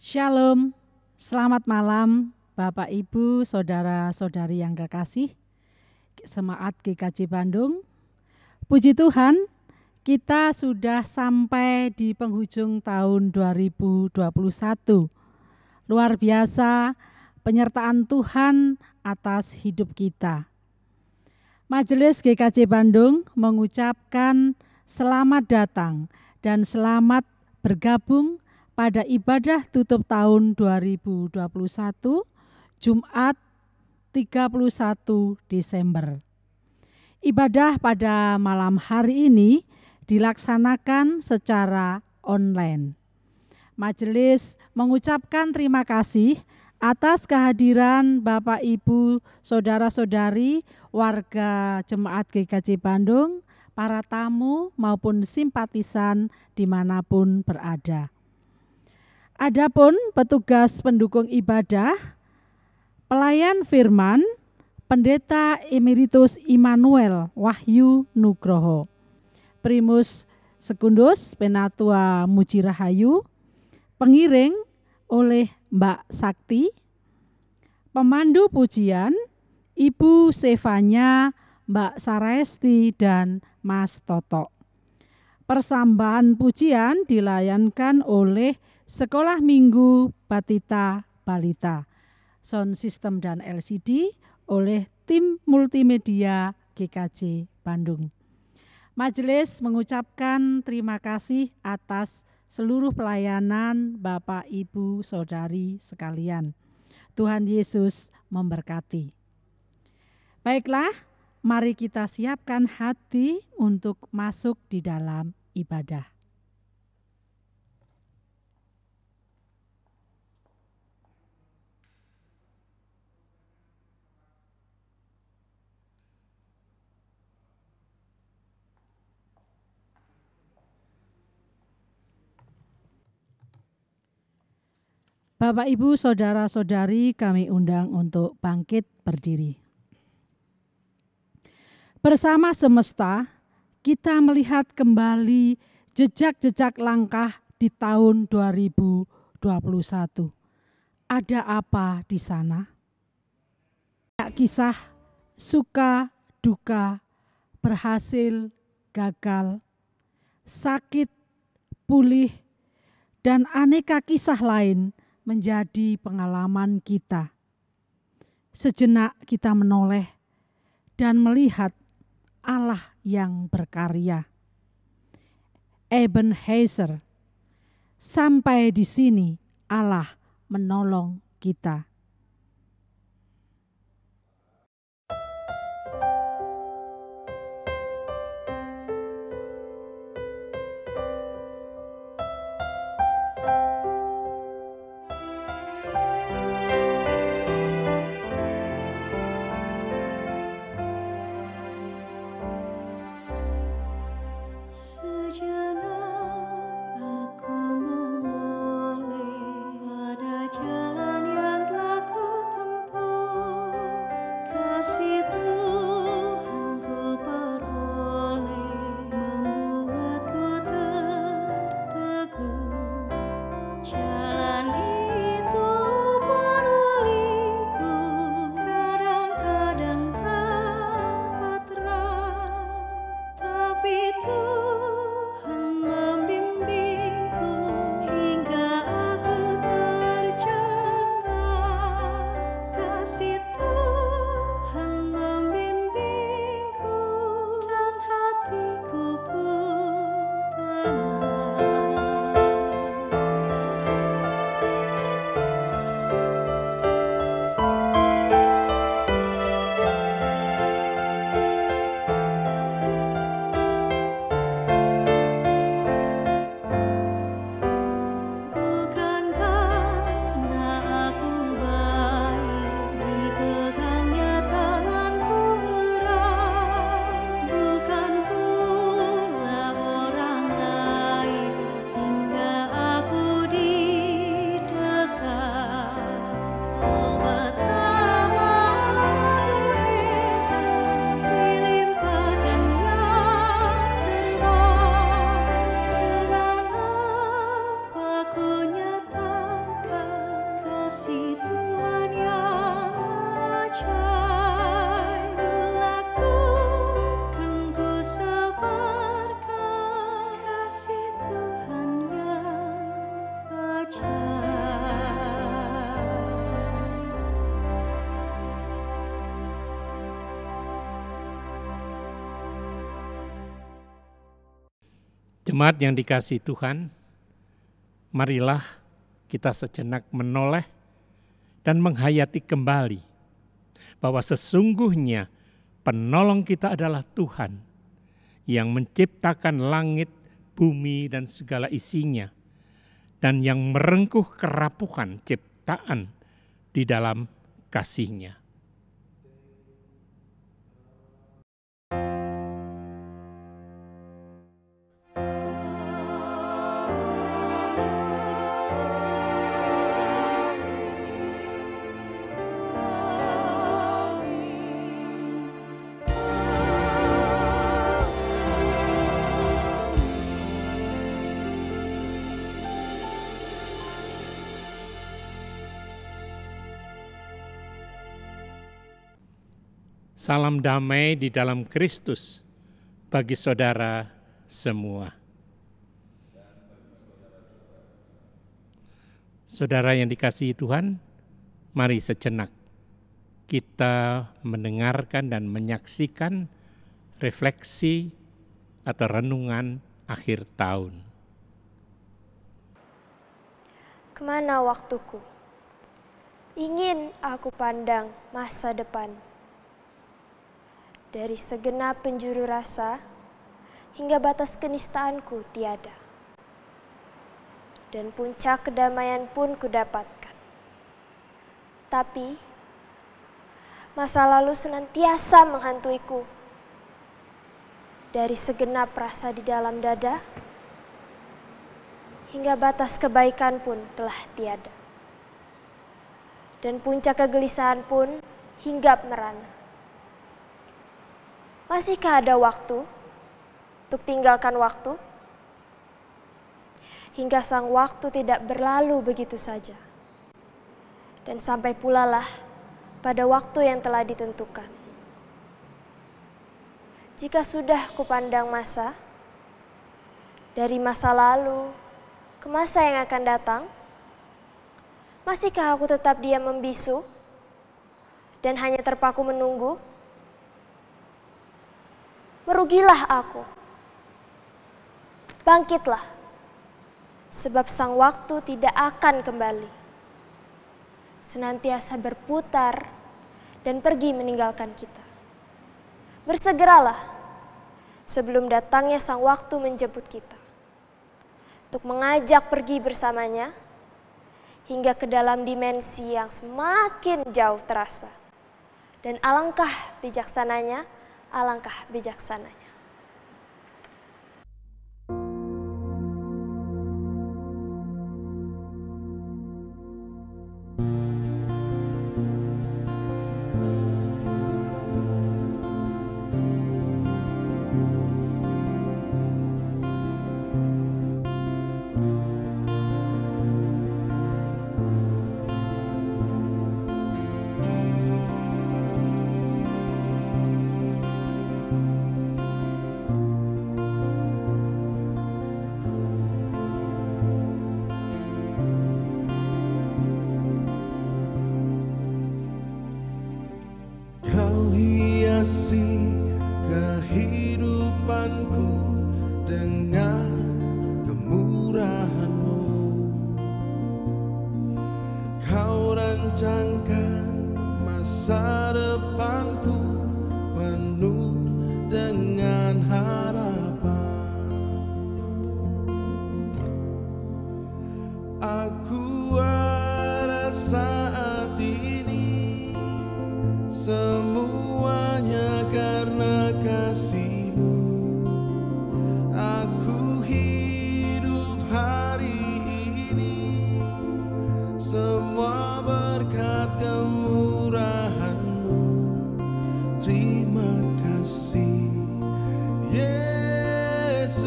Shalom, selamat malam Bapak Ibu, Saudara-saudari yang kekasih Semaat GKJ Bandung. Puji Tuhan, kita sudah sampai di penghujung tahun 2021. Luar biasa penyertaan Tuhan atas hidup kita. Majelis GKJ Bandung mengucapkan selamat datang dan selamat bergabung pada ibadah tutup tahun 2021, Jumat 31 Desember. Ibadah pada malam hari ini dilaksanakan secara online. Majelis mengucapkan terima kasih atas kehadiran Bapak Ibu, Saudara-saudari, warga Jemaat GKJ Bandung, para tamu maupun simpatisan dimanapun berada. Adapun petugas pendukung ibadah, pelayan firman, Pendeta Emeritus Immanuel Wahyu Nugroho, Primus Sekundus Penatua Muji Rahayu, pengiring oleh Mbak Sakti, pemandu pujian Ibu Sevanya, Mbak Saresti dan Mas Toto. Persembahan pujian dilayankan oleh Sekolah Minggu Batita Balita, sound system dan LCD oleh tim multimedia GKJ Bandung. Majelis mengucapkan terima kasih atas seluruh pelayanan Bapak, Ibu, Saudari sekalian. Tuhan Yesus memberkati. Baiklah, mari kita siapkan hati untuk masuk di dalam ibadah. Bapak, Ibu, Saudara-saudari, kami undang untuk bangkit berdiri. Bersama semesta, kita melihat kembali jejak-jejak langkah di tahun 2021. Ada apa di sana? Kisah suka, duka, berhasil, gagal, sakit, pulih, dan aneka kisah lain menjadi pengalaman kita. Sejenak kita menoleh dan melihat Allah yang berkarya. Ebenezer, sampai di sini Allah menolong kita. Kasih Tuhan Jemaat yang dikasihi Tuhan, marilah kita sejenak menoleh dan menghayati kembali bahwa sesungguhnya penolong kita adalah Tuhan yang menciptakan langit, bumi, dan segala isinya, dan yang merengkuh kerapuhan ciptaan di dalam kasih-Nya. Salam damai di dalam Kristus bagi saudara semua. Saudara yang dikasihi Tuhan, mari sejenak kita mendengarkan dan menyaksikan refleksi atau renungan akhir tahun. Kemana waktuku? Ingin aku pandang masa depan. Dari segenap penjuru rasa, hingga batas kenistaanku tiada. Dan puncak kedamaian pun kudapatkan. Tapi, masa lalu senantiasa menghantuiku. Dari segenap rasa di dalam dada, hingga batas kebaikan pun telah tiada. Dan puncak kegelisahan pun hinggap merana. Masihkah ada waktu untuk tinggalkan waktu? Hingga sang waktu tidak berlalu begitu saja. Dan sampai pula lah pada waktu yang telah ditentukan. Jika sudah kupandang masa, dari masa lalu ke masa yang akan datang, masihkah aku tetap diam membisu dan hanya terpaku menunggu? Merugilah aku. Bangkitlah, sebab sang waktu tidak akan kembali. Senantiasa berputar dan pergi meninggalkan kita. Bersegeralah sebelum datangnya sang waktu menjemput kita. Untuk mengajak pergi bersamanya hingga ke dalam dimensi yang semakin jauh terasa. Dan alangkah bijaksananya, alangkah bijaksananya. Kehidupanku dengan kemurahan-Mu, Kau rancangkan masa depanku penuh dengan harapan. Aku ada saat ini semuanya karena kasih-Mu. Aku hidup hari ini semua berkat kemurahan-Mu. Terima kasih Yesus,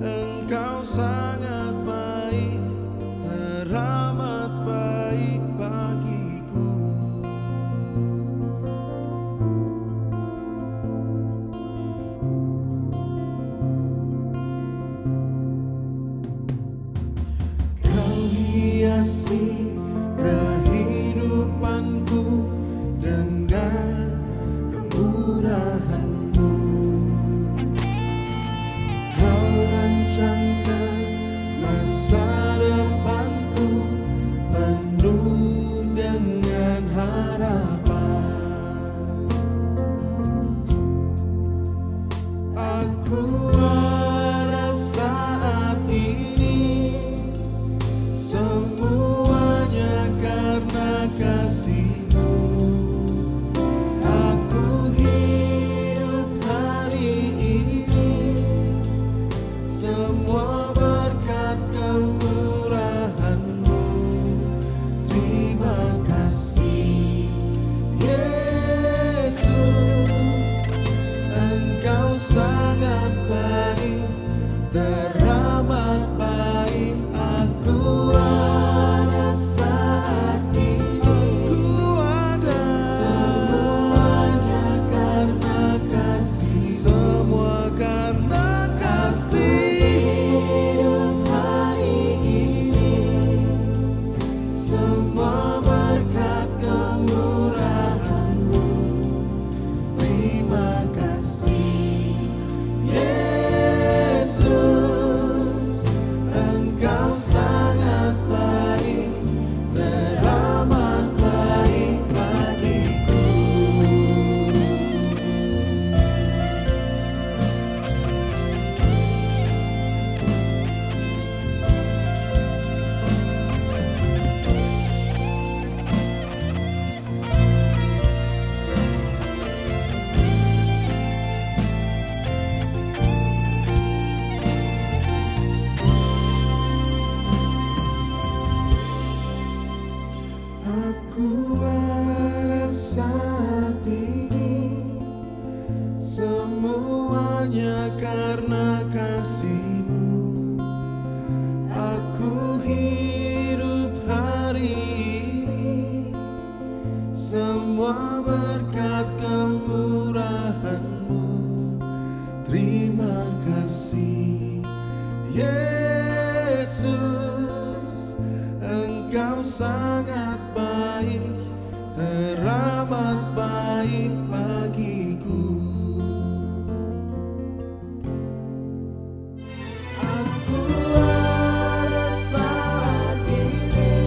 Engkau sangat baik, teramat baik bagiku. Kau hiasi kehidupanku dengan kemurahan-Mu. berkat kemurahan-Mu. Terima kasih Yesus, Engkau sangat baik, teramat baik bagiku. Aku ada saat ini,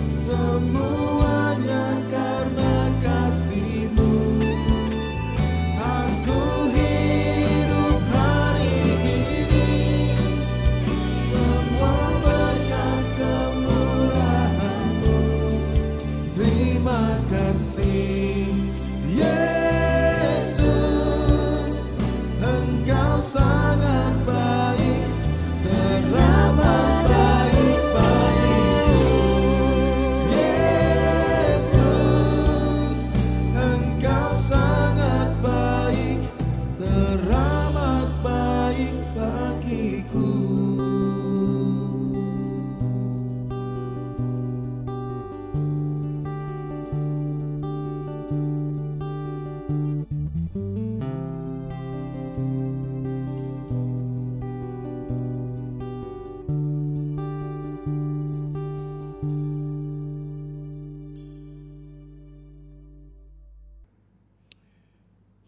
semuanya karena kasih-Mu. Aku hidup hari ini, semua berkat kemurahan-Mu. Terima kasih Yesus, Engkau sangat baik, teramat baik bagiku. Yesus, Engkau sangat baik, teramat baik bagiku.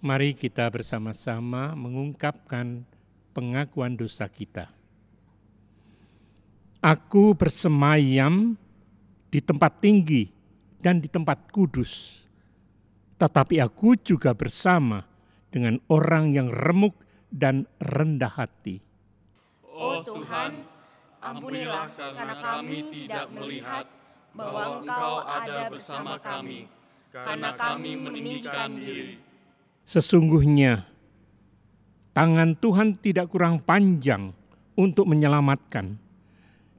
Mari kita bersama-sama mengungkapkan pengakuan dosa kita. Aku bersemayam di tempat tinggi dan di tempat kudus, tetapi aku juga bersama dengan orang yang remuk dan rendah hati. Oh Tuhan, ampunilah karena kami tidak melihat bahwa Engkau ada bersama kami, karena kami meninggikan diri. Sesungguhnya, tangan Tuhan tidak kurang panjang untuk menyelamatkan,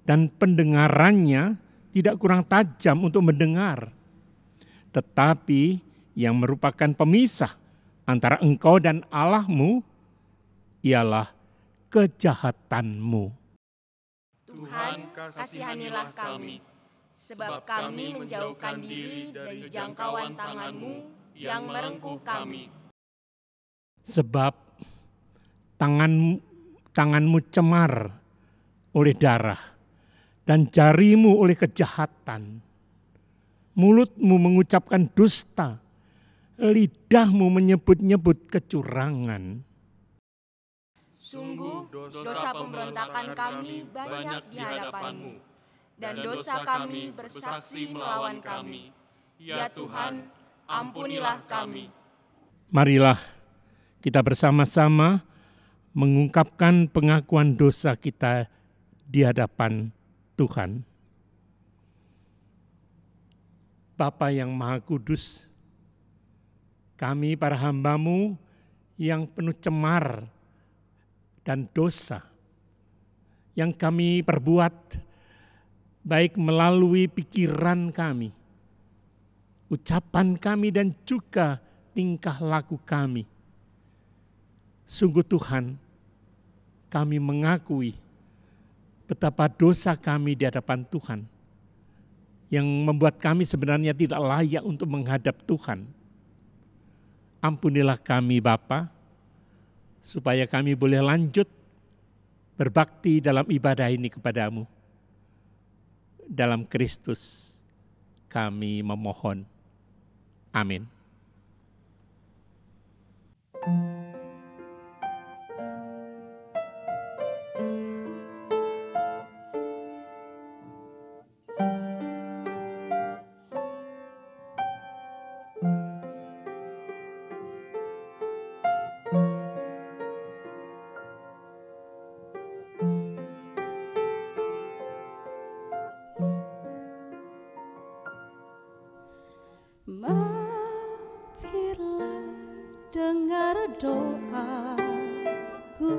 dan pendengarannya tidak kurang tajam untuk mendengar. Tetapi yang merupakan pemisah antara engkau dan Allah-Mu ialah kejahatanmu. Tuhan, kasihanilah kami, sebab kami menjauhkan diri dari jangkauan tangan-Mu yang merengkuh kami. Sebab tanganmu cemar oleh darah dan jarimu oleh kejahatan. Mulutmu mengucapkan dusta, lidahmu menyebut-nyebut kecurangan. Sungguh dosa pemberontakan kami banyak di hadapan-Mu, dan dosa kami bersaksi melawan kami. Ya Tuhan, ampunilah kami. Marilah kita bersama-sama mengungkapkan pengakuan dosa kita di hadapan Tuhan. Bapa yang Maha Kudus, kami para hamba-Mu yang penuh cemar dan dosa yang kami perbuat baik melalui pikiran kami, ucapan kami dan juga tingkah laku kami. Sungguh Tuhan, kami mengakui betapa dosa kami di hadapan Tuhan yang membuat kami sebenarnya tidak layak untuk menghadap Tuhan. Ampunilah kami Bapa, supaya kami boleh lanjut berbakti dalam ibadah ini kepadamu. Dalam Kristus kami memohon. Amin. Mampirlah dengar doaku,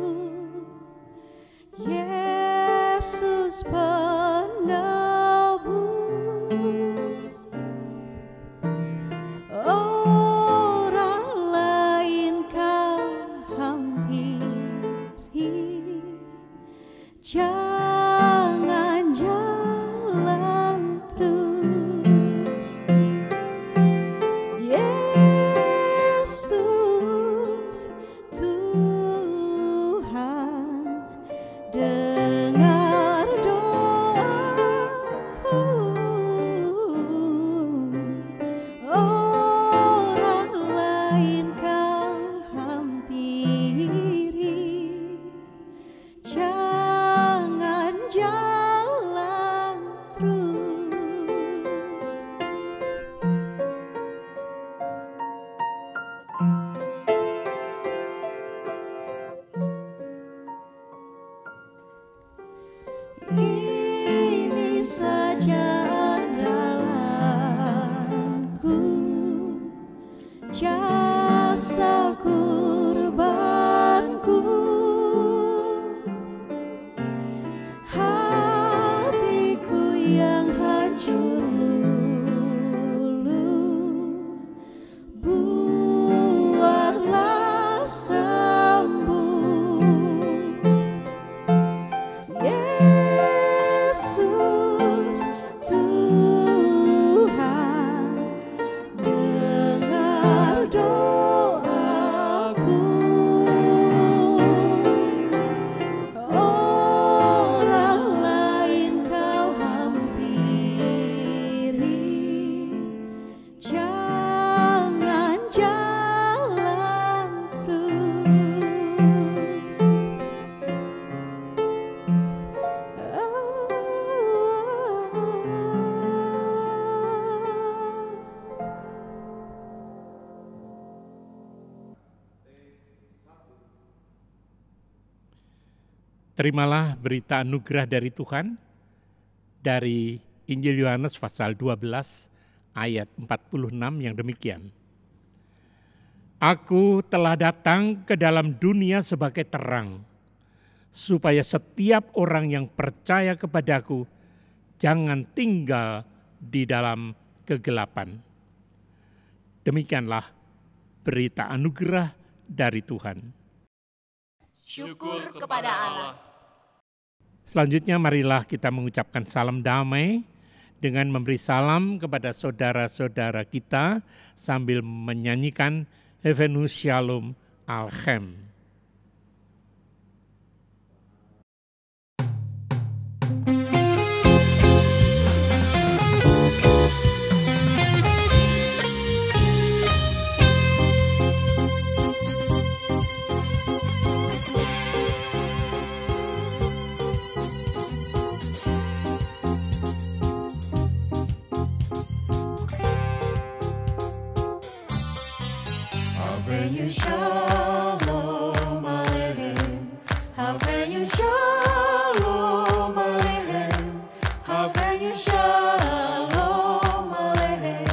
Yesus penebus. Orang lain kau hampiri, jangan jalan terus. jasa kurbanku, hatiku yang hancur luluh, buatlah sembuh. Yesus Tuhan, dengar doaku. Orang lain kau hampiri, jangan jalan terus. Terimalah berita anugerah dari Tuhan dari Injil Yohanes pasal 12 ayat 46 yang demikian. Aku telah datang ke dalam dunia sebagai terang, supaya setiap orang yang percaya kepadaku jangan tinggal di dalam kegelapan. Demikianlah berita anugerah dari Tuhan. Syukur kepada Allah. Selanjutnya marilah kita mengucapkan salam damai dengan memberi salam kepada saudara-saudara kita sambil menyanyikan Havenu Shalom Alchem. Havenu Shalom Aleichem, Havenu Shalom Aleichem, Havenu Shalom Aleichem,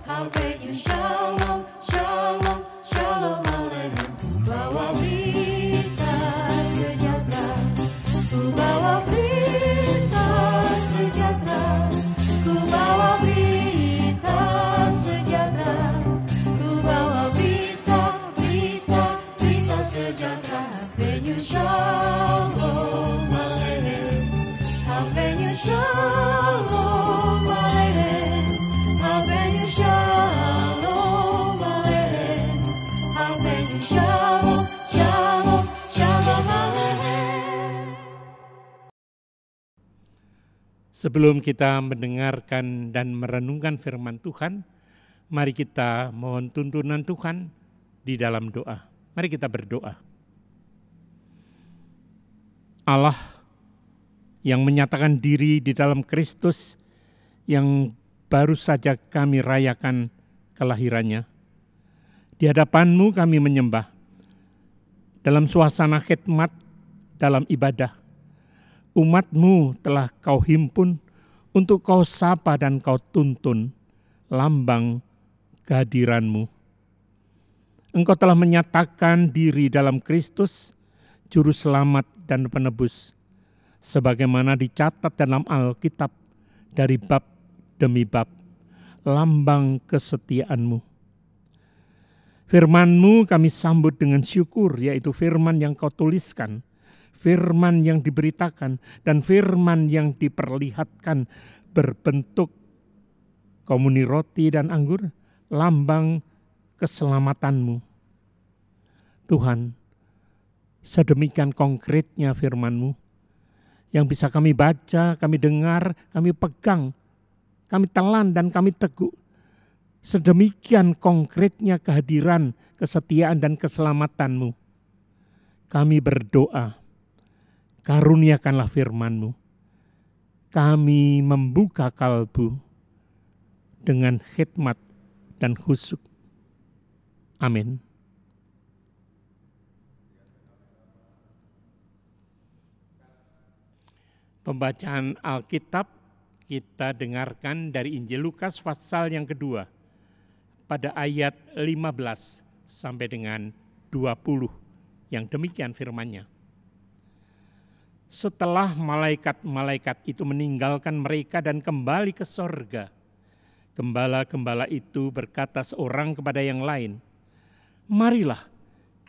Havenu Shalom, Shalom, Shalom Aleichem. Bawa berita sejahtera, ku bawa berita sejahtera, ku bawa berita sejahtera, ku bawa berita sejahtera. Havenu Shalom Aleichem, Havenu Shalom Aleichem, Havenu Shalom Aleichem, Havenu Shalom, Shalom, Shalom Aleichem. Sebelum kita mendengarkan dan merenungkan firman Tuhan, mari kita mohon tuntunan Tuhan di dalam doa. Mari kita berdoa. Allah yang menyatakan diri di dalam Kristus yang baru saja kami rayakan kelahirannya. Di hadapan-Mu kami menyembah dalam suasana khidmat, dalam ibadah. Umat-Mu telah Kau himpun untuk Kau sapa dan Kau tuntun lambang kehadiran-Mu. Engkau telah menyatakan diri dalam Kristus, Juru Selamat dan Penebus, sebagaimana dicatat dalam Alkitab dari bab demi bab, lambang kesetiaan-Mu. Firman-Mu kami sambut dengan syukur, yaitu firman yang Kau tuliskan, firman yang diberitakan, dan firman yang diperlihatkan berbentuk komuni roti dan anggur, lambang keselamatan-Mu. Tuhan, sedemikian konkretnya firman-Mu yang bisa kami baca, kami dengar, kami pegang, kami telan dan kami teguk. Sedemikian konkretnya kehadiran, kesetiaan dan keselamatan-Mu. Kami berdoa, karuniakanlah firman-Mu. Kami membuka kalbu dengan khidmat dan khusyuk. Amin. Pembacaan Alkitab kita dengarkan dari Injil Lukas pasal yang kedua. pada ayat 15 sampai dengan 20 yang demikian firman-Nya. Setelah malaikat-malaikat itu meninggalkan mereka dan kembali ke sorga, gembala-gembala itu berkata seorang kepada yang lain, "Marilah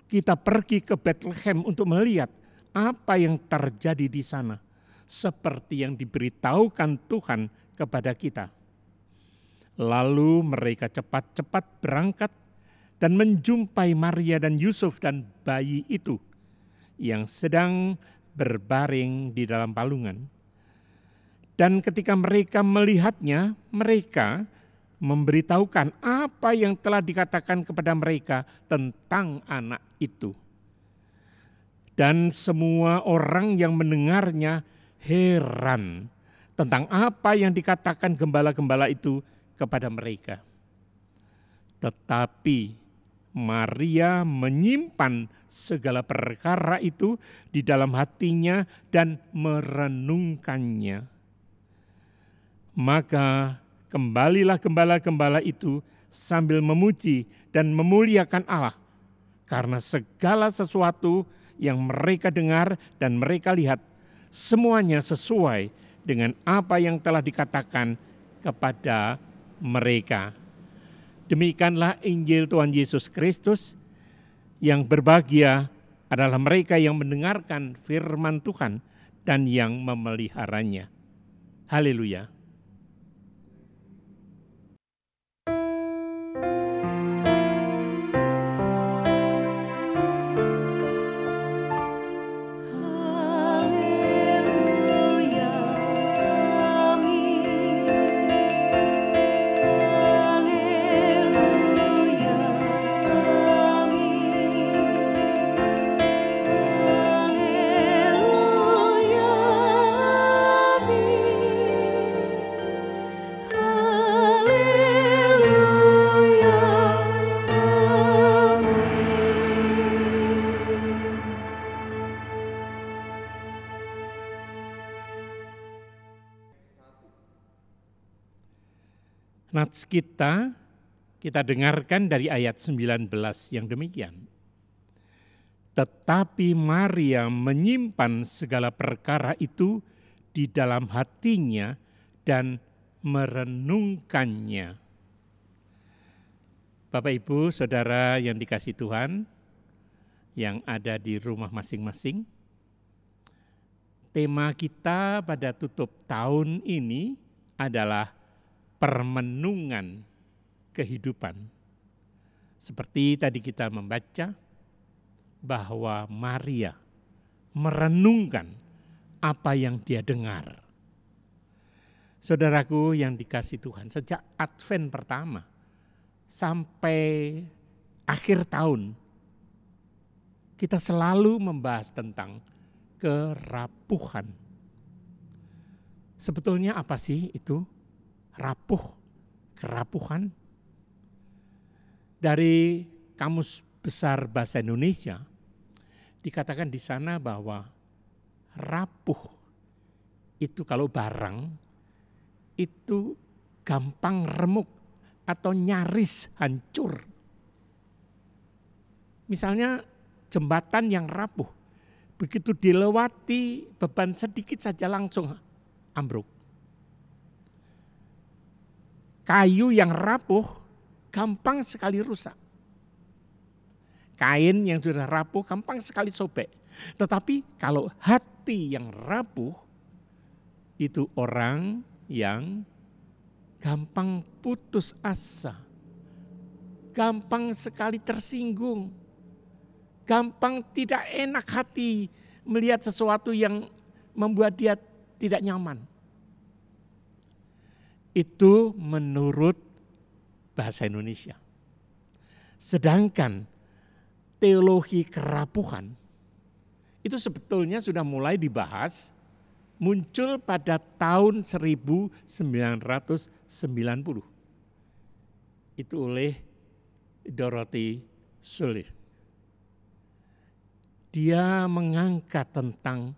kita pergi ke Bethlehem untuk melihat apa yang terjadi di sana, seperti yang diberitahukan Tuhan kepada kita." Lalu mereka cepat-cepat berangkat dan menjumpai Maria dan Yusuf dan bayi itu yang sedang berbaring di dalam palungan. Dan ketika mereka melihatnya, mereka memberitahukan apa yang telah dikatakan kepada mereka tentang anak itu. Dan semua orang yang mendengarnya heran tentang apa yang dikatakan gembala-gembala itu kepada mereka. Tetapi Maria menyimpan segala perkara itu di dalam hatinya dan merenungkannya. Maka kembalilah gembala-gembala itu sambil memuji dan memuliakan Allah karena segala sesuatu yang mereka dengar dan mereka lihat semuanya sesuai dengan apa yang telah dikatakan kepada mereka. Demikianlah Injil Tuhan Yesus Kristus. Yang berbahagia adalah mereka yang mendengarkan firman Tuhan dan yang memeliharanya. Haleluya. Nats kita dengarkan dari ayat 19 yang demikian. Tetapi Maria menyimpan segala perkara itu di dalam hatinya dan merenungkannya. Bapak, Ibu, Saudara yang dikasihi Tuhan, yang ada di rumah masing-masing, tema kita pada tutup tahun ini adalah permenungan kehidupan. Seperti tadi kita membaca bahwa Maria merenungkan apa yang dia dengar. Saudaraku yang dikasihi Tuhan, sejak Advent pertama sampai akhir tahun, kita selalu membahas tentang kerapuhan. Sebetulnya apa sih itu? Rapuh, kerapuhan. Dari Kamus Besar Bahasa Indonesia dikatakan di sana bahwa rapuh itu kalau barang itu gampang remuk atau nyaris hancur. Misalnya jembatan yang rapuh, begitu dilewati beban sedikit saja langsung ambruk. Kayu yang rapuh gampang sekali rusak. Kain yang sudah rapuh gampang sekali sobek. Tetapi kalau hati yang rapuh, itu orang yang gampang putus asa. Gampang sekali tersinggung. Gampang tidak enak hati melihat sesuatu yang membuat dia tidak nyaman. Itu menurut bahasa Indonesia. Sedangkan teologi kerapuhan itu sebetulnya sudah mulai dibahas, muncul pada tahun 1990. Itu oleh Dorothy Sulis. Dia mengangkat tentang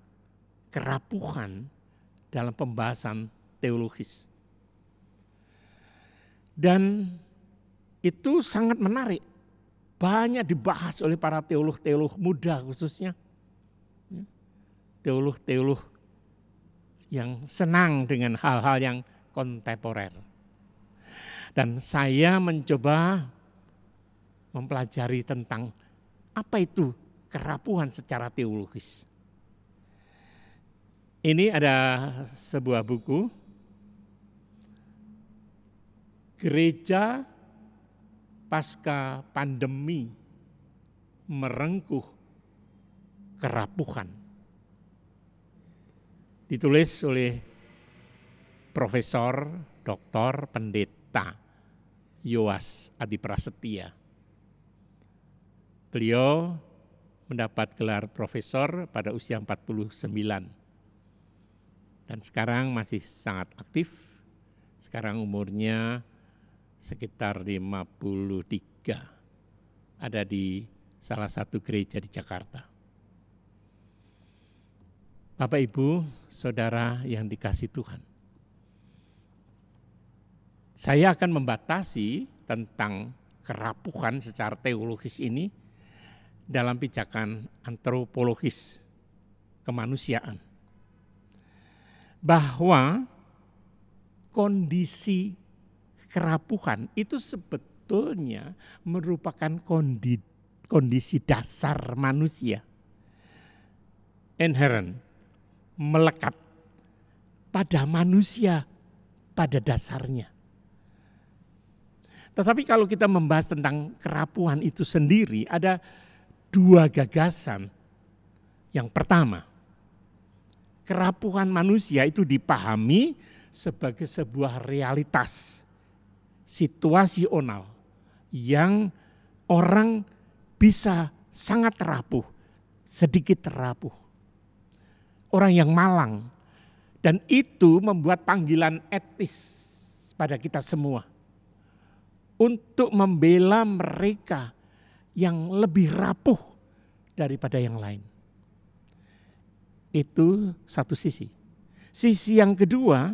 kerapuhan dalam pembahasan teologis. Dan itu sangat menarik. Banyak dibahas oleh para teolog-teolog muda khususnya. Teolog-teolog yang senang dengan hal-hal yang kontemporer. Dan saya mencoba mempelajari tentang apa itu kerapuhan secara teologis. Ini ada sebuah buku, Gereja Pasca Pandemi Merengkuh Kerapuhan. Ditulis oleh Profesor Dr. Pendeta Yoas Adiprasetya. Beliau mendapat gelar profesor pada usia 49. Dan sekarang masih sangat aktif. Sekarang umurnya sekitar 53. Ada di salah satu gereja di Jakarta. Bapak, Ibu, Saudara yang dikasihi Tuhan. Saya akan membatasi tentang kerapuhan secara teologis ini dalam pijakan antropologis kemanusiaan. Bahwa kondisi kerapuhan itu sebetulnya merupakan kondisi dasar manusia. Inherent, melekat pada manusia pada dasarnya. Tetapi kalau kita membahas tentang kerapuhan itu sendiri, ada dua gagasan. Yang pertama, kerapuhan manusia itu dipahami sebagai sebuah realitas situasional yang orang bisa sangat rapuh, sedikit rapuh. Orang yang malang, dan itu membuat panggilan etis pada kita semua untuk membela mereka yang lebih rapuh daripada yang lain. Itu satu sisi. Sisi yang kedua,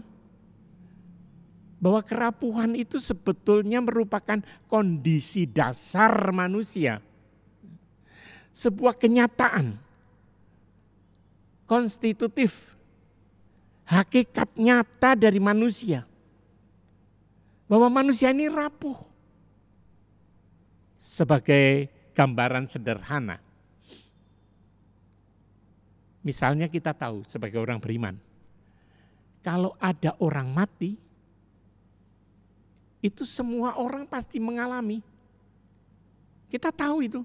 bahwa kerapuhan itu sebetulnya merupakan kondisi dasar manusia. Sebuah kenyataan konstitutif, hakikat nyata dari manusia. Bahwa manusia ini rapuh. Sebagai gambaran sederhana. Misalnya kita tahu sebagai orang beriman, kalau ada orang mati, itu semua orang pasti mengalami. Kita tahu itu.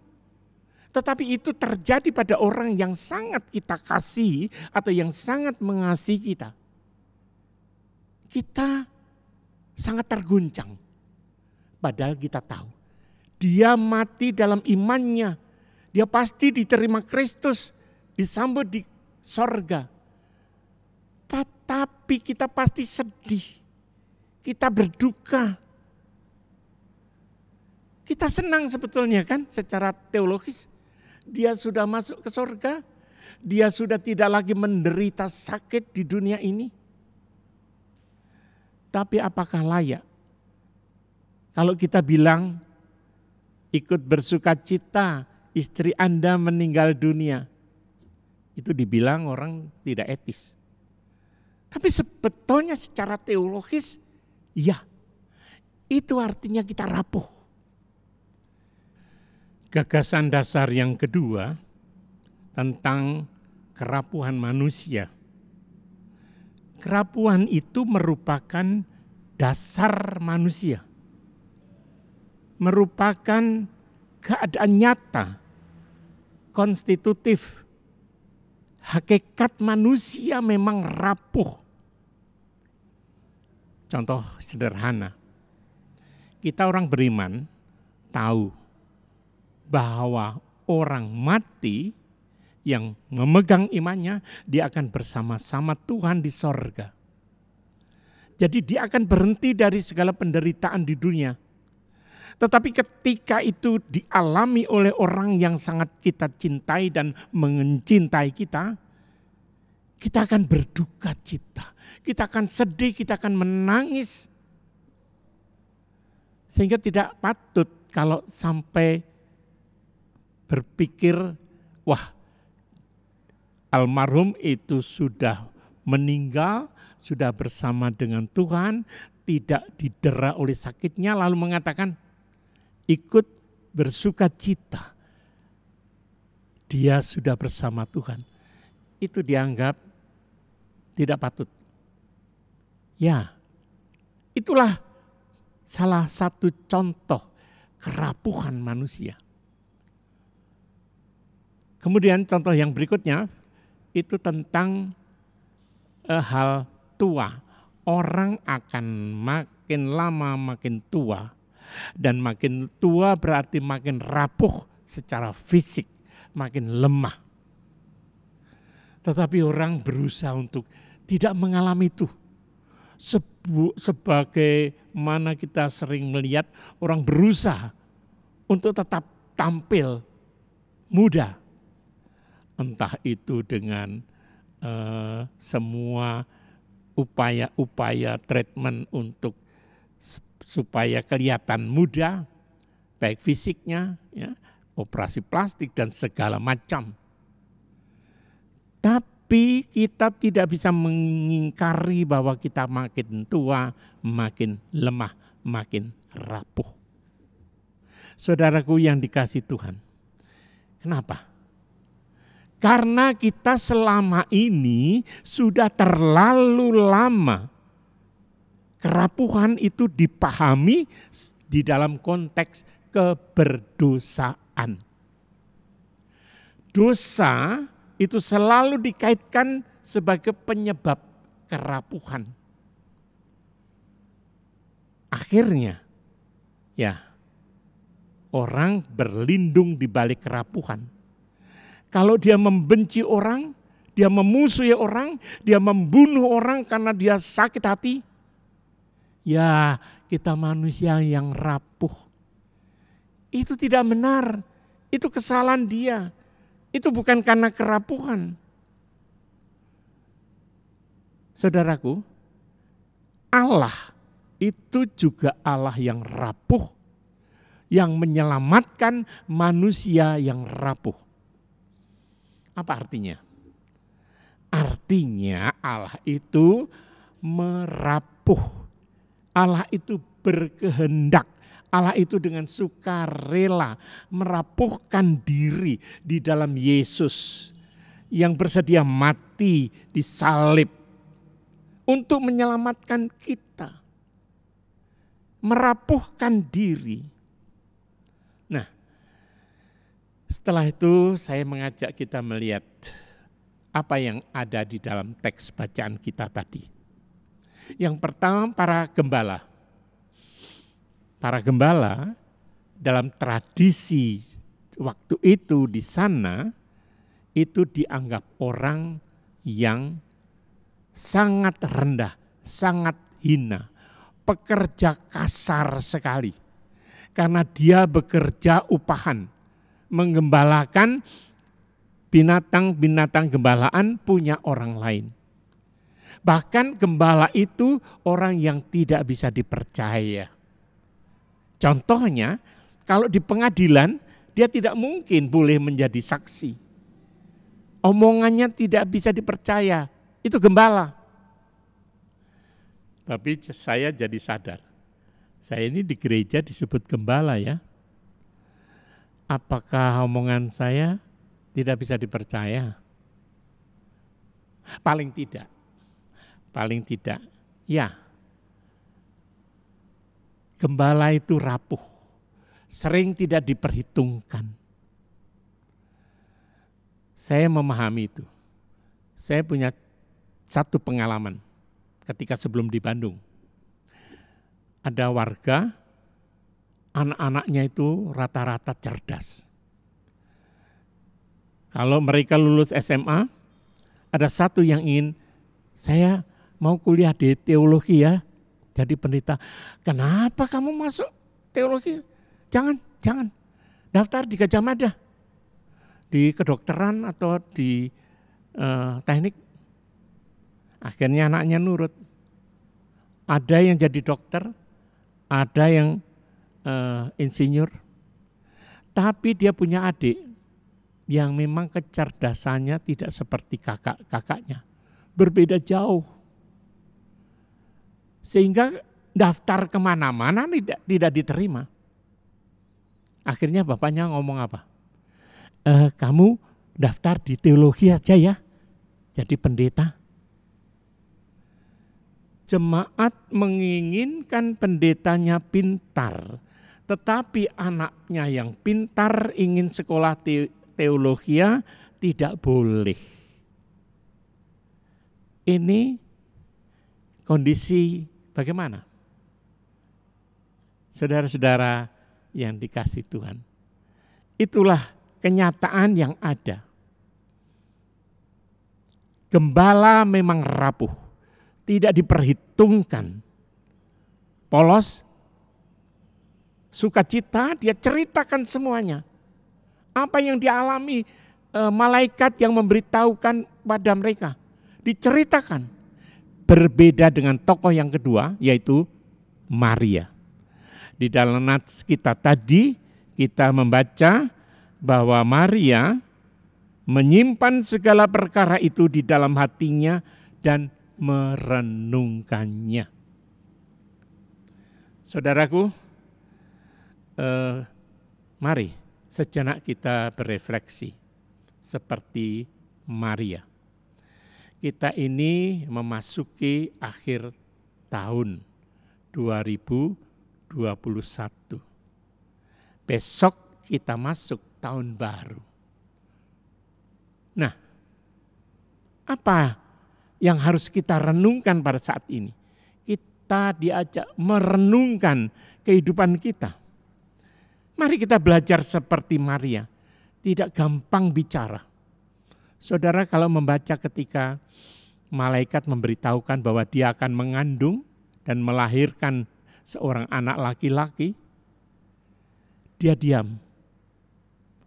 Tetapi itu terjadi pada orang yang sangat kita kasihi atau yang sangat mengasihi kita. Kita sangat terguncang. Padahal kita tahu. Dia mati dalam imannya. Dia pasti diterima Kristus. Disambut di sorga. Tetapi kita pasti sedih. Kita berduka. Kita senang sebetulnya kan secara teologis. Dia sudah masuk ke sorga. Dia sudah tidak lagi menderita sakit di dunia ini. Tapi apakah layak? Kalau kita bilang ikut bersukacita istri Anda meninggal dunia. Itu dibilang orang tidak etis. Tapi sebetulnya secara teologis, ya, itu artinya kita rapuh. Gagasan dasar yang kedua tentang kerapuhan manusia. Kerapuhan itu merupakan dasar manusia. Merupakan keadaan nyata, konstitutif. Hakikat manusia memang rapuh. Contoh sederhana. Kita orang beriman tahu bahwa orang mati yang memegang imannya, dia akan bersama-sama Tuhan di sorga. Jadi dia akan berhenti dari segala penderitaan di dunia. Tetapi ketika itu dialami oleh orang yang sangat kita cintai dan mencintai kita, kita akan berduka cita. Kita akan sedih, kita akan menangis. Sehingga tidak patut kalau sampai berpikir, wah, almarhum itu sudah meninggal, sudah bersama dengan Tuhan, tidak didera oleh sakitnya, lalu mengatakan ikut bersuka cita. Dia sudah bersama Tuhan. Itu dianggap tidak patut. Ya, itulah salah satu contoh kerapuhan manusia. Kemudian contoh yang berikutnya itu tentang hal tua. Orang akan makin lama makin tua, dan makin tua berarti makin rapuh secara fisik, makin lemah. Tetapi orang berusaha untuk tidak mengalami itu. Sebagaimana kita sering melihat orang berusaha untuk tetap tampil muda. Entah itu dengan semua upaya-upaya treatment untuk supaya kelihatan muda, baik fisiknya, ya, operasi plastik dan segala macam. Tapi kita tidak bisa mengingkari bahwa kita makin tua, makin lemah, makin rapuh. Saudaraku yang dikasihi Tuhan, kenapa? Karena kita selama ini sudah terlalu lama kerapuhan itu dipahami di dalam konteks keberdosaan. Dosa itu selalu dikaitkan sebagai penyebab kerapuhan. Akhirnya, ya, orang berlindung di balik kerapuhan. Kalau dia membenci orang, dia memusuhi orang, dia membunuh orang karena dia sakit hati, ya kita manusia yang rapuh. Itu tidak benar, itu kesalahan dia, itu bukan karena kerapuhan. Saudaraku, Allah itu juga Allah yang rapuh, yang menyelamatkan manusia yang rapuh. Apa artinya? Artinya Allah itu merapuh. Allah itu berkehendak. Allah itu dengan sukarela merapuhkan diri di dalam Yesus yang bersedia mati disalib untuk menyelamatkan kita. Merapuhkan diri. Nah, setelah itu saya mengajak kita melihat apa yang ada di dalam teks bacaan kita tadi. Yang pertama, para gembala. Para gembala dalam tradisi waktu itu di sana itu dianggap orang yang sangat rendah, sangat hina, pekerja kasar sekali. Karena dia bekerja upahan. Menggembalakan binatang-binatang gembalaan punya orang lain. Bahkan gembala itu orang yang tidak bisa dipercaya. Contohnya, kalau di pengadilan dia tidak mungkin boleh menjadi saksi. Omongannya tidak bisa dipercaya, itu gembala. Tapi saya jadi sadar, saya ini di gereja disebut gembala ya. Apakah omongan saya tidak bisa dipercaya? Paling tidak. Ya. Gembala itu rapuh, sering tidak diperhitungkan. Saya memahami itu. Saya punya satu pengalaman ketika sebelum di Bandung. Ada warga, anak-anaknya itu rata-rata cerdas. Kalau mereka lulus SMA, ada satu yang ingin, saya mau kuliah di teologi ya, jadi pendeta. Kenapa kamu masuk teologi? Jangan. Daftar di Gajah Mada, di kedokteran atau di teknik. Akhirnya anaknya nurut. Ada yang jadi dokter, ada yang insinyur, tapi dia punya adik yang memang kecerdasannya tidak seperti kakak-kakaknya, berbeda jauh. Sehingga daftar kemana-mana tidak diterima. Akhirnya bapaknya ngomong apa? Kamu daftar di teologi aja ya, jadi pendeta. Jemaat menginginkan pendetanya pintar, tetapi anaknya yang pintar ingin sekolah teologi tidak boleh. Ini kondisi bagaimana? Saudara-saudara yang dikasih Tuhan, itulah kenyataan yang ada. Gembala memang rapuh, tidak diperhitungkan. Polos, sukacita, dia ceritakan semuanya. Apa yang dialami malaikat yang memberitahukan pada mereka, diceritakan. Berbeda dengan tokoh yang kedua, yaitu Maria. Di dalam nats kita tadi, kita membaca bahwa Maria menyimpan segala perkara itu di dalam hatinya dan merenungkannya. Saudaraku, mari sejenak kita berefleksi seperti Maria. Kita ini memasuki akhir tahun 2021. Besok kita masuk tahun baru. Nah, apa yang harus kita renungkan pada saat ini? Kita diajak merenungkan kehidupan kita. Mari kita belajar seperti Maria, tidak gampang bicara. Saudara, kalau membaca ketika malaikat memberitahukan bahwa dia akan mengandung dan melahirkan seorang anak laki-laki, dia diam.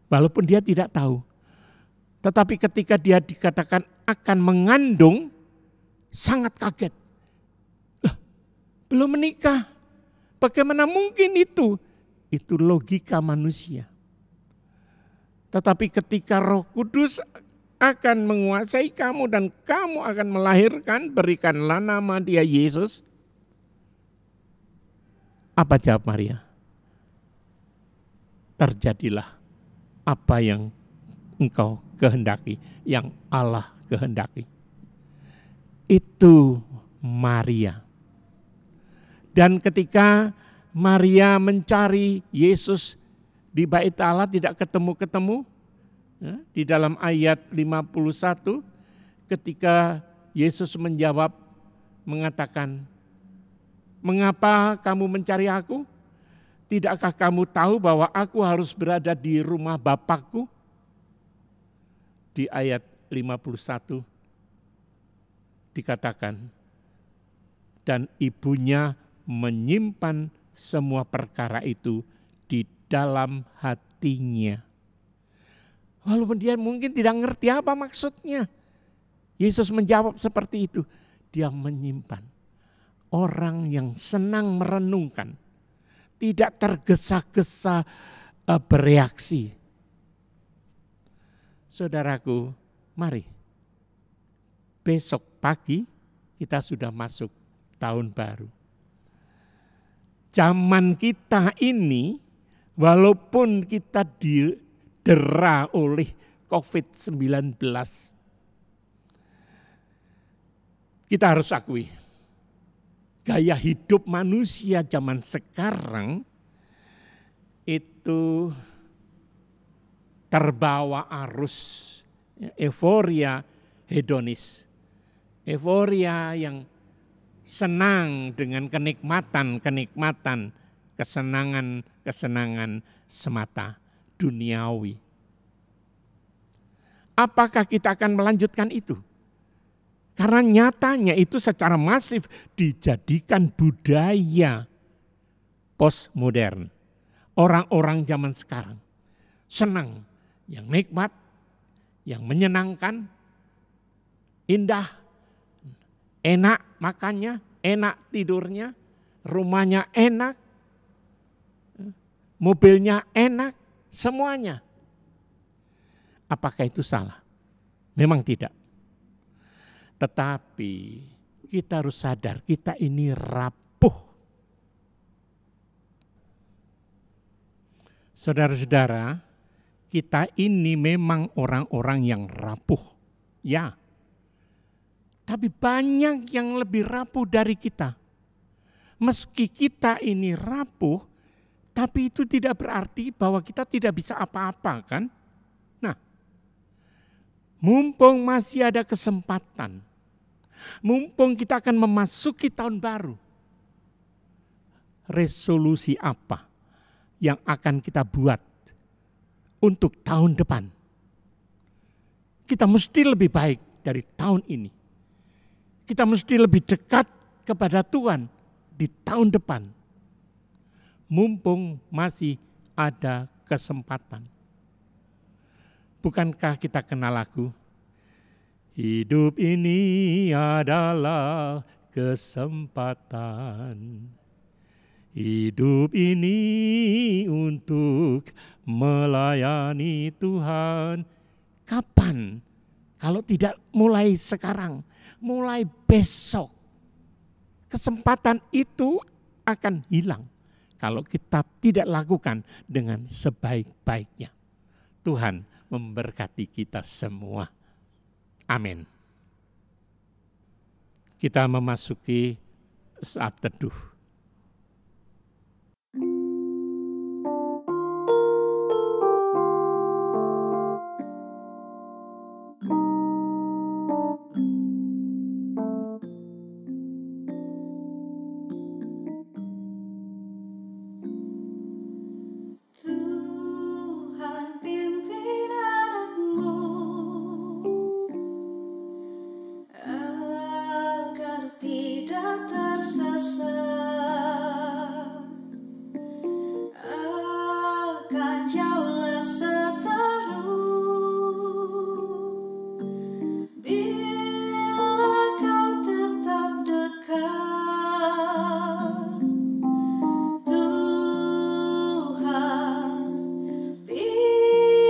Walaupun dia tidak tahu. Tetapi ketika dia dikatakan akan mengandung, sangat kaget. Belum menikah, bagaimana mungkin itu? Itu logika manusia. Tetapi ketika Roh Kudus akan menguasai kamu dan kamu akan melahirkan, berikanlah nama dia Yesus. Apa jawab Maria? Terjadilah apa yang engkau kehendaki, yang Allah kehendaki. Itu Maria. Dan ketika Maria mencari Yesus di bait Allah tidak ketemu-ketemu, di dalam ayat 51 ketika Yesus menjawab mengatakan, "Mengapa kamu mencari aku? Tidakkah kamu tahu bahwa aku harus berada di rumah Bapakku?" Di ayat 51 dikatakan, dan ibunya menyimpan semua perkara itu di dalam hatinya. Walaupun dia mungkin tidak ngerti apa maksudnya. Yesus menjawab seperti itu. Dia menyimpan. Orang yang senang merenungkan. Tidak tergesa-gesa bereaksi. Saudaraku, mari. Besok pagi kita sudah masuk tahun baru. Zaman kita ini, walaupun kita didera oleh COVID-19, kita harus akui, gaya hidup manusia zaman sekarang itu terbawa arus euforia hedonis. Euforia yang senang dengan kenikmatan, kesenangan semata duniawi. Apakah kita akan melanjutkan itu? Karena nyatanya itu secara masif dijadikan budaya postmodern. Orang-orang zaman sekarang senang, yang nikmat, yang menyenangkan, indah, enak makannya, enak tidurnya, rumahnya enak, mobilnya enak, semuanya. Apakah itu salah? Memang tidak. Tetapi kita harus sadar kita ini rapuh. Saudara-saudara, kita ini memang orang-orang yang rapuh. Ya. Tapi banyak yang lebih rapuh dari kita. Meski kita ini rapuh, tapi itu tidak berarti bahwa kita tidak bisa apa-apa, kan? Nah, mumpung masih ada kesempatan, mumpung kita akan memasuki tahun baru, resolusi apa yang akan kita buat untuk tahun depan? Kita mesti lebih baik dari tahun ini. Kita mesti lebih dekat kepada Tuhan di tahun depan. Mumpung masih ada kesempatan. Bukankah kita kenal lagu? Hidup ini adalah kesempatan. Hidup ini untuk melayani Tuhan. Kapan? Kalau tidak mulai sekarang, mulai besok. Kesempatan itu akan hilang kalau kita tidak lakukan dengan sebaik-baiknya. Tuhan memberkati kita semua. Amin. Kita memasuki saat teduh. Tuhan pimpin anakmu agar tidak tersesat, akan jauhlah seteru bila kau tetap dekat. Tuhan pimpin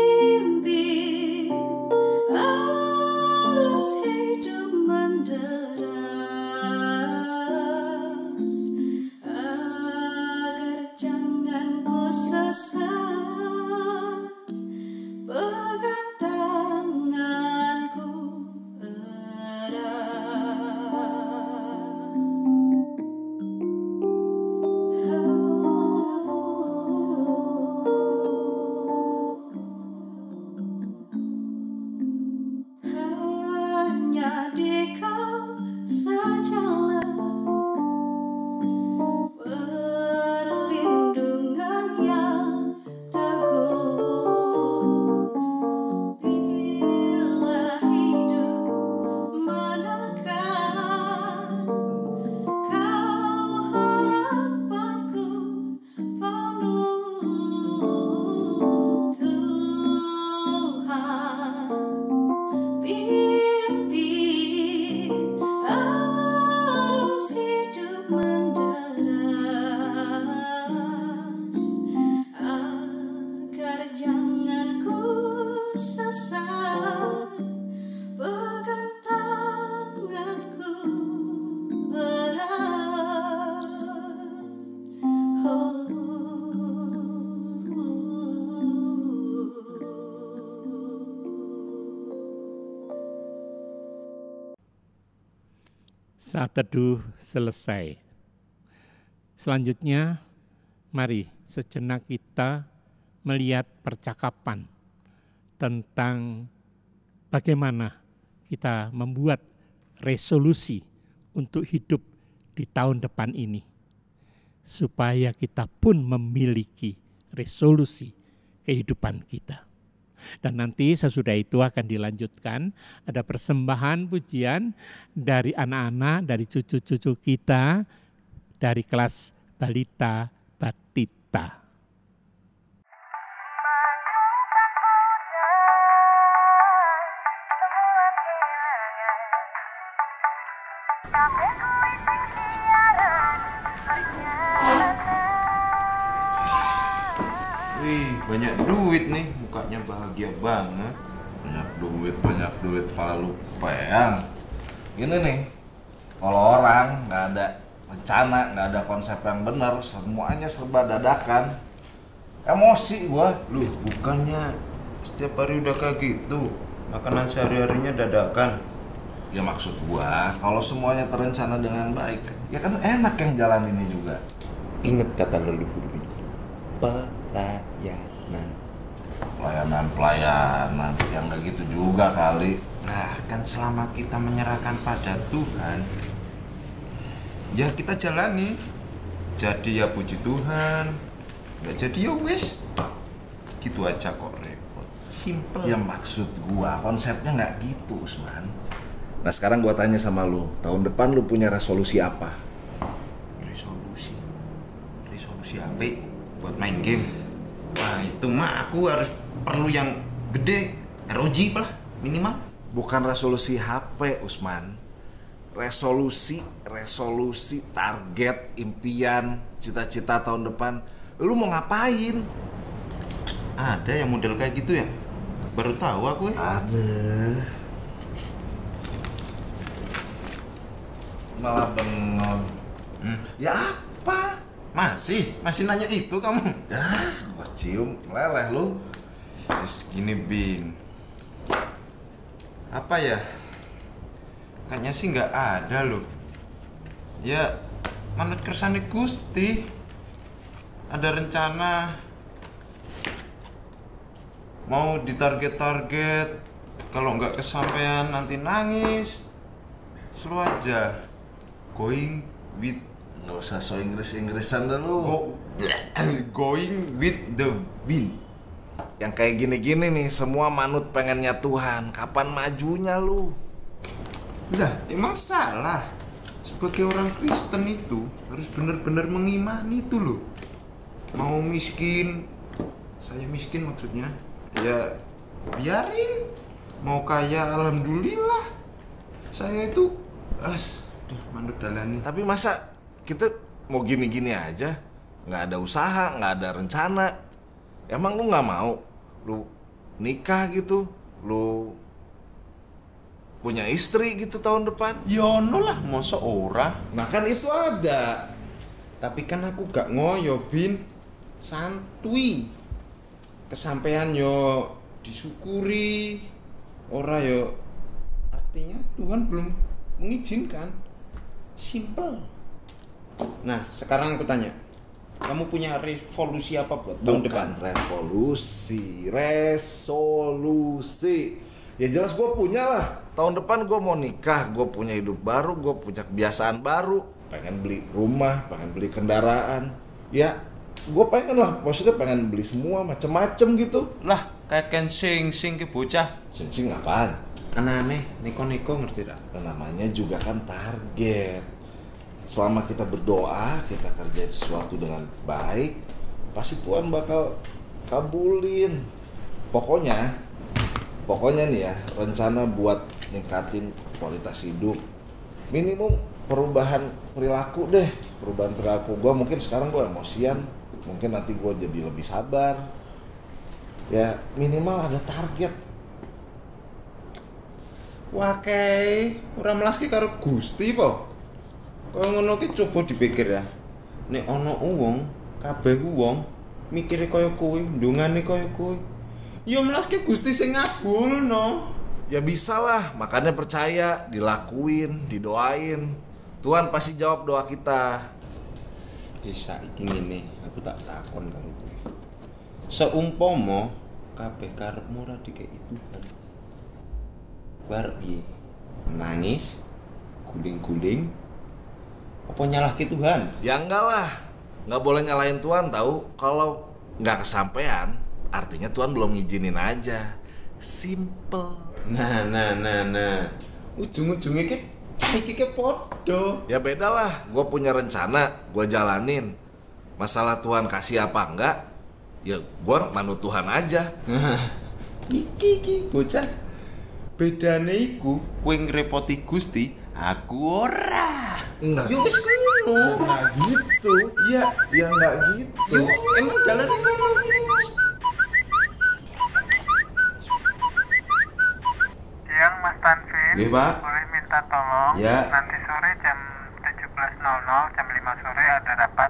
arus hidup menderas, agar jangan ku sesat, pegang tanganku erat. Hanya di Kau sajalah perlindungan yang teguh. Bila hidup menekan, Kau harapanku penuh. Tuhan pimpin arus hidup menderas, agar jangan ku sesat, pegang tanganku erat. Saat teduh selesai. Selanjutnya, mari sejenak kita melihat percakapan tentang bagaimana kita membuat resolusi untuk hidup di tahun depan ini. Supaya kita pun memiliki resolusi kehidupan kita. Dan nanti sesudah itu akan dilanjutkan, ada persembahan pujian dari anak-anak, dari cucu-cucu kita, dari kelas balita batita. banyak duit nih, mukanya bahagia banget. Banyak duit malah lu peang. Gini nih, kalau orang nggak ada rencana, nggak ada konsep yang benar, semuanya serba dadakan. Emosi gua. Lu bukannya setiap hari udah kayak gitu? Makanan sehari-harinya dadakan. Ya maksud gua, kalau semuanya terencana dengan baik, ya kan enak yang jalan ini juga. Ingat kata leluhur ini, pelayanan. Pelayanan, yang nggak gitu juga kali. Nah, kan selama kita menyerahkan pada Tuhan, ya kita jalani. Jadi ya puji Tuhan, nggak jadi ya wis. Gitu aja kok, repot. Simple. Ya maksud gua, konsepnya nggak gitu, Usman. Nah sekarang gua tanya sama lu, tahun depan lu punya resolusi apa? Resolusi apa? Buat main game. Wah, itu mah aku harus perlu yang gede, ROG lah minimal. Bukan resolusi HP, Usman. Resolusi, target, impian, cita-cita tahun depan. Lu mau ngapain? Ada yang model kayak gitu ya? Baru tahu aku ya. Ada. Malah bengong. Ya apa? Masih nanya itu kamu? Gua cium meleleh lu. Terus gini Bin, apa ya? Kayaknya sih nggak ada loh. Ya manut kersane Gusti. Ada rencana mau ditarget-target, kalau nggak kesampaian nanti nangis. Slow aja. Going with, nggak usah so Inggris-Inggrisan dah lu. going with the wind. Yang kayak gini-gini nih semua manut pengennya Tuhan. Kapan majunya lu? Lah, emang salah. Sebagai orang Kristen itu harus benar-benar mengimani itu loh. Mau miskin, saya miskin maksudnya, ya biarin. Mau kaya, alhamdulillah. Saya itu udah manut dalani. Tapi masa kita mau gini-gini aja? Nggak ada usaha, nggak ada rencana. Emang lu nggak mau? Lu nikah gitu? Lu punya istri gitu tahun depan? Yono lah, masa ora. Nah kan itu ada. Tapi kan aku gak ngoyo, Bin. Santuy. Kesampaian yo disyukuri. Ora yo artinya Tuhan belum mengizinkan. Simple. Nah, sekarang aku tanya. Kamu punya resolusi apa buat tahun depan? Resolusi. Ya jelas gue punya lah. Tahun depan gue mau nikah, gue punya hidup baru, gue punya kebiasaan baru. Pengen beli rumah, pengen beli kendaraan. Ya, gue pengen lah. Maksudnya pengen beli semua macem-macem gitu. Lah, kayak Ken sing ke bocah. Sing apaan? Aneh, niko ngerti tak? Namanya juga kan target. Selama kita berdoa, kita kerjain sesuatu dengan baik, pasti Tuhan bakal kabulin. Pokoknya nih ya, rencana buat ningkatin kualitas hidup. Minimum perubahan perilaku deh. Perubahan perilaku gue, mungkin sekarang gue emosian, mungkin nanti gue jadi lebih sabar. Ya minimal ada target. Wakai, ora melaski karo Gusti po. Kau ngono ki coba dipikir ya. Nek ana wong, kabeh wong mikire kaya kowe, ndongane kaya kowe. Ya melaski Gusti sing ngabulno. Ya bisa lah, makanya percaya, dilakuin, didoain. Tuhan pasti jawab doa kita. Bisa iki ngene, aku tak takon karo kowe. Seumpama kabeh karepmu ora dikeki Tuhan. Bar piye? Nangis, guling-guling, apa nyalahke Tuhan? Ya enggak lah, nggak boleh nyalahin Tuhan tahu. Kalau nggak kesampean, artinya Tuhan belum ngizinin aja. Simple. Nah. Ujung-ujungnya iki podo. Ya beda lah, gue punya rencana, gue jalanin. Masalah Tuhan kasih apa enggak, ya gue manut Tuhan aja. Iki bocah. Bedane iku kowe ngrepoti Gusti, aku ora. Enggak. Yo wis ngono. Nggak gitu. Ya nggak gitu. Yo emang dalane ngono. Iya, Pak. Boleh minta tolong. Ya. Nanti sore jam 17.00, jam 5 sore ada rapat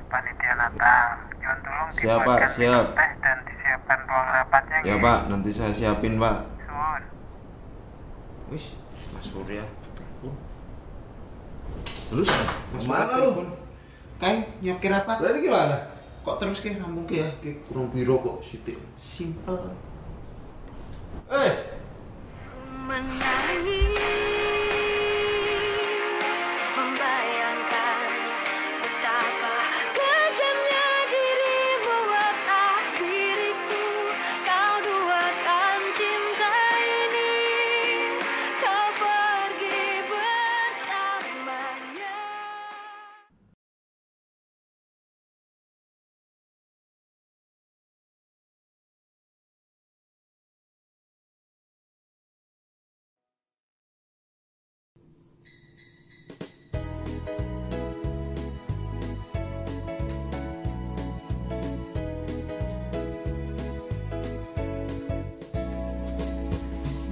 panitia Natal. Jangan tolong Siap, Pak, dibuatkan siap. minum teh dan disiapkan ruang rapatnya. Ya, nggih. Pak, nanti saya siapin, Pak. Suwun. Wis, Mas Surya telepon. Terus Mas Mana Surya lu? telepon. Kayak nyiapke rapat. Berarti gimana? Kok terus ke rampung ke ya? Ke kurang biro kok sithik. Simple. Membayangkan betapa kejamnya dirimu atas diriku. Kau duakan cinta ini, kau pergi bersamanya.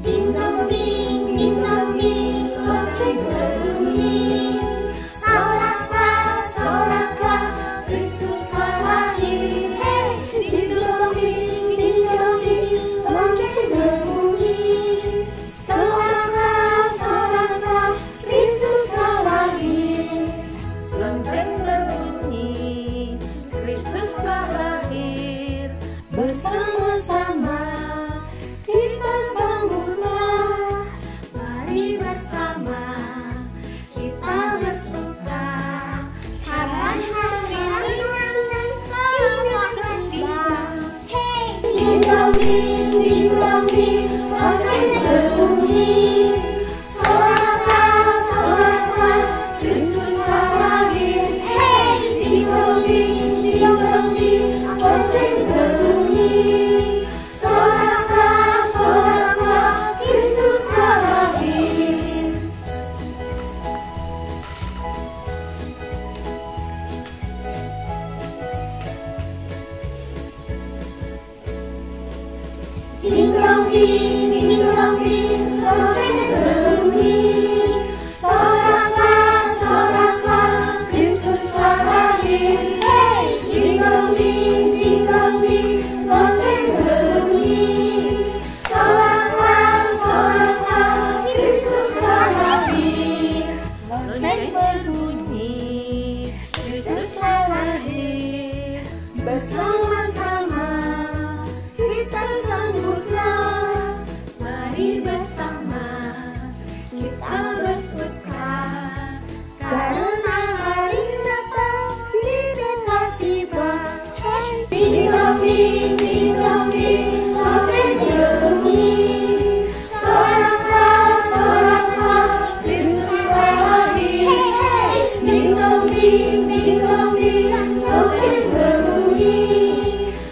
Ding dong ding lonceng berbunyi. Soraklah, soraklah, Kristus telah lahir. Hey, ding dong lonceng berbunyi. Soraklah, soraklah, Kristus telah lahir. Lonceng berbunyi, Kristus telah lahir. Bersama-sama kita sambutlah. Mari bersama kita bersuka karena hari Immanuel telah tiba. Hey, ding dong ding, lonceng berbunyi. Soraklah, soraklah, Kristus telah lahir. Hey, ding dong lonceng berbunyi. Soraklah, soraklah, Kristus telah lahir. Ding dong lonceng berbunyi. Soraklah, soraklah, Kristus telah lahir. Hey, ding dong lonceng berbunyi. Soraklah, soraklah, Kristus telah lahir. Lonceng berbunyi, Kristus telah lahir. Bersama-sama kita sambutlah. Mari bersama kita bersuka karena hari Natal dekat tiba. Hey, ding dong lonceng berbunyi. Soraklah, soraklah, Kristus telah lahir. Hey, ding dong lonceng berbunyi.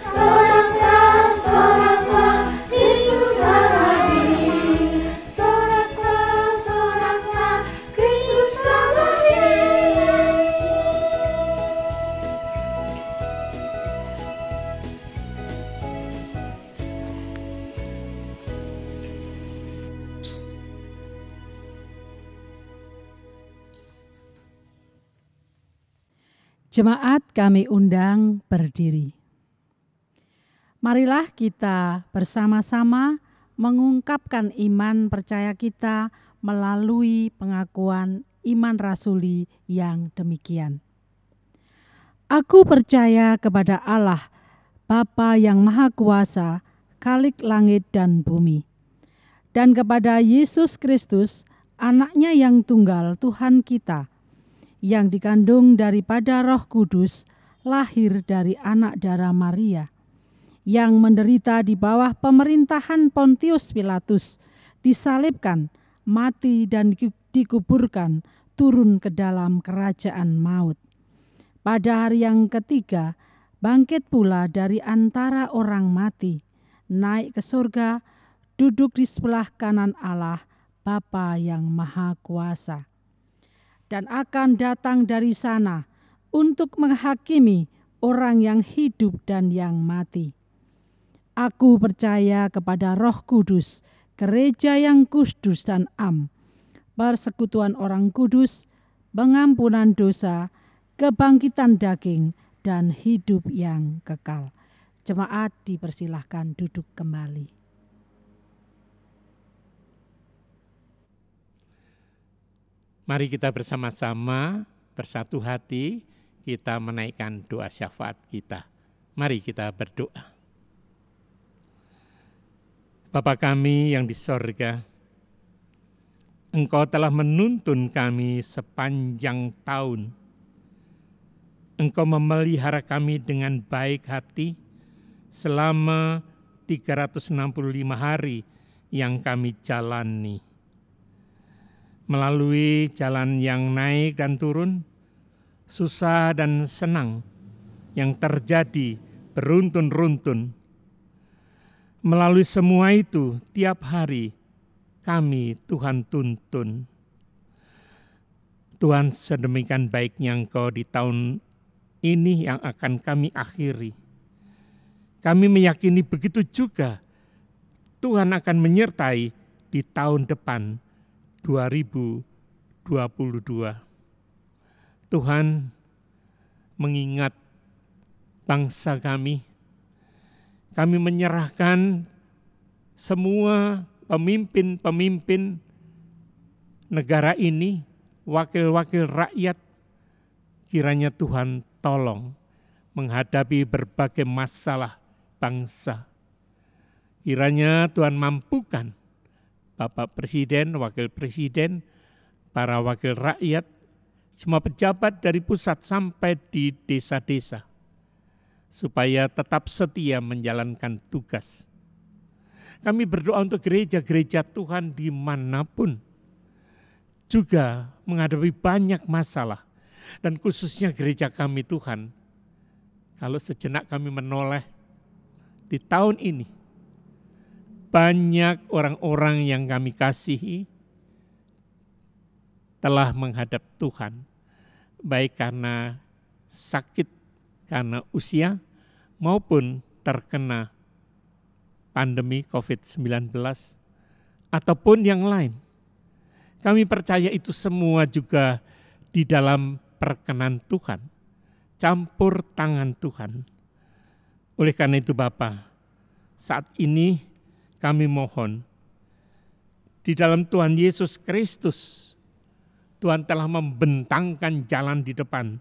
Soraklah, soraklah, Kristus telah lahir. Soraklah, soraklah, Kristus telah lahir. Jemaat kami undang berdiri. Marilah kita bersama-sama mengungkapkan iman percaya kita melalui pengakuan iman rasuli yang demikian. Aku percaya kepada Allah, Bapa yang Maha Kuasa, Khalik langit dan bumi, dan kepada Yesus Kristus, Anak-Nya yang tunggal Tuhan kita, yang dikandung daripada Roh Kudus, lahir dari anak darah Maria, yang menderita di bawah pemerintahan Pontius Pilatus, disalibkan, mati dan dikuburkan, turun ke dalam kerajaan maut. Pada hari yang ketiga, bangkit pula dari antara orang mati, naik ke surga, duduk di sebelah kanan Allah, Bapa yang Maha Kuasa, dan akan datang dari sana untuk menghakimi orang yang hidup dan yang mati. Aku percaya kepada Roh Kudus, gereja yang kudus dan am, persekutuan orang kudus, pengampunan dosa, kebangkitan daging, dan hidup yang kekal. Jemaat dipersilahkan duduk kembali. Mari kita bersama-sama bersatu hati kita menaikkan doa syafaat kita. Mari kita berdoa. Bapa kami yang di sorga, Engkau telah menuntun kami sepanjang tahun. Engkau memelihara kami dengan baik hati selama 365 hari yang kami jalani. Melalui jalan yang naik dan turun, susah dan senang yang terjadi beruntun-runtun. Melalui semua itu, tiap hari kami Tuhan tuntun. Tuhan, sedemikian baiknya Engkau di tahun ini yang akan kami akhiri. Kami meyakini begitu juga Tuhan akan menyertai di tahun depan 2022. Tuhan mengingat bangsa kami menyerahkan semua pemimpin-pemimpin negara ini, wakil-wakil rakyat, kiranya Tuhan tolong menghadapi berbagai masalah bangsa. Kiranya Tuhan mampukan Bapak Presiden, Wakil Presiden, para wakil rakyat, semua pejabat dari pusat sampai di desa-desa, supaya tetap setia menjalankan tugas. Kami berdoa untuk gereja-gereja Tuhan dimanapun, juga menghadapi banyak masalah, dan khususnya gereja kami Tuhan. Kalau sejenak kami menoleh di tahun ini, banyak orang-orang yang kami kasihi telah menghadap Tuhan, baik karena sakit, karena usia, maupun terkena pandemi COVID-19, ataupun yang lain. Kami percaya itu semua juga di dalam perkenan Tuhan, campur tangan Tuhan. Oleh karena itu Bapa, saat ini kami mohon, di dalam Tuhan Yesus Kristus, Tuhan telah membentangkan jalan di depan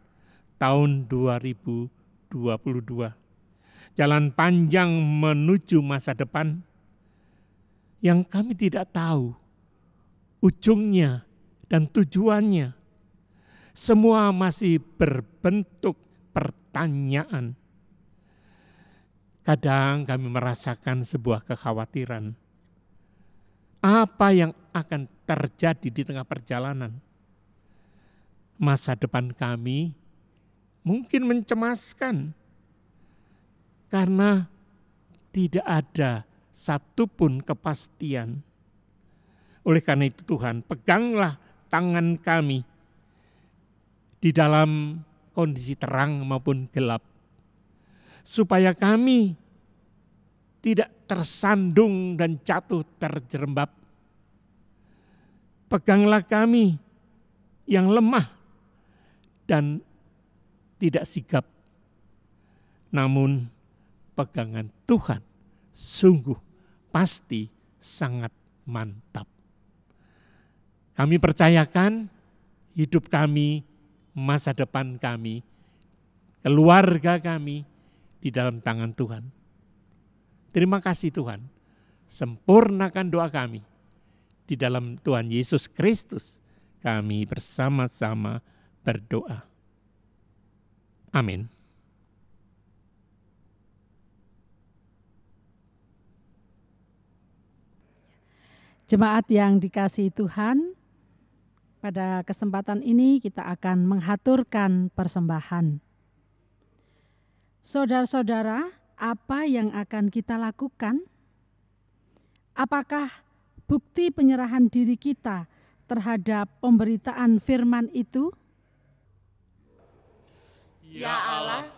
tahun 2022. Jalan panjang menuju masa depan yang kami tidak tahu ujungnya dan tujuannya. Semua masih berbentuk pertanyaan. Kadang kami merasakan sebuah kekhawatiran. Apa yang akan terjadi di tengah perjalanan? Masa depan kami mungkin mencemaskan karena tidak ada satupun kepastian. Oleh karena itu Tuhan, peganglah tangan kami di dalam kondisi terang maupun gelap, supaya kami tidak tersandung dan jatuh terjerembab. Peganglah kami yang lemah dan tidak sigap, namun pegangan Tuhan sungguh pasti sangat mantap. Kami percayakan hidup kami, masa depan kami, keluarga kami di dalam tangan Tuhan. Terima kasih Tuhan, sempurnakan doa kami. Di dalam Tuhan Yesus Kristus kami bersama-sama berdoa. Amin. Jemaat yang dikasihi Tuhan, pada kesempatan ini kita akan menghaturkan persembahan. Saudara-saudara, apa yang akan kita lakukan? Apakah bukti penyerahan diri kita terhadap pemberitaan firman itu? Ya Allah,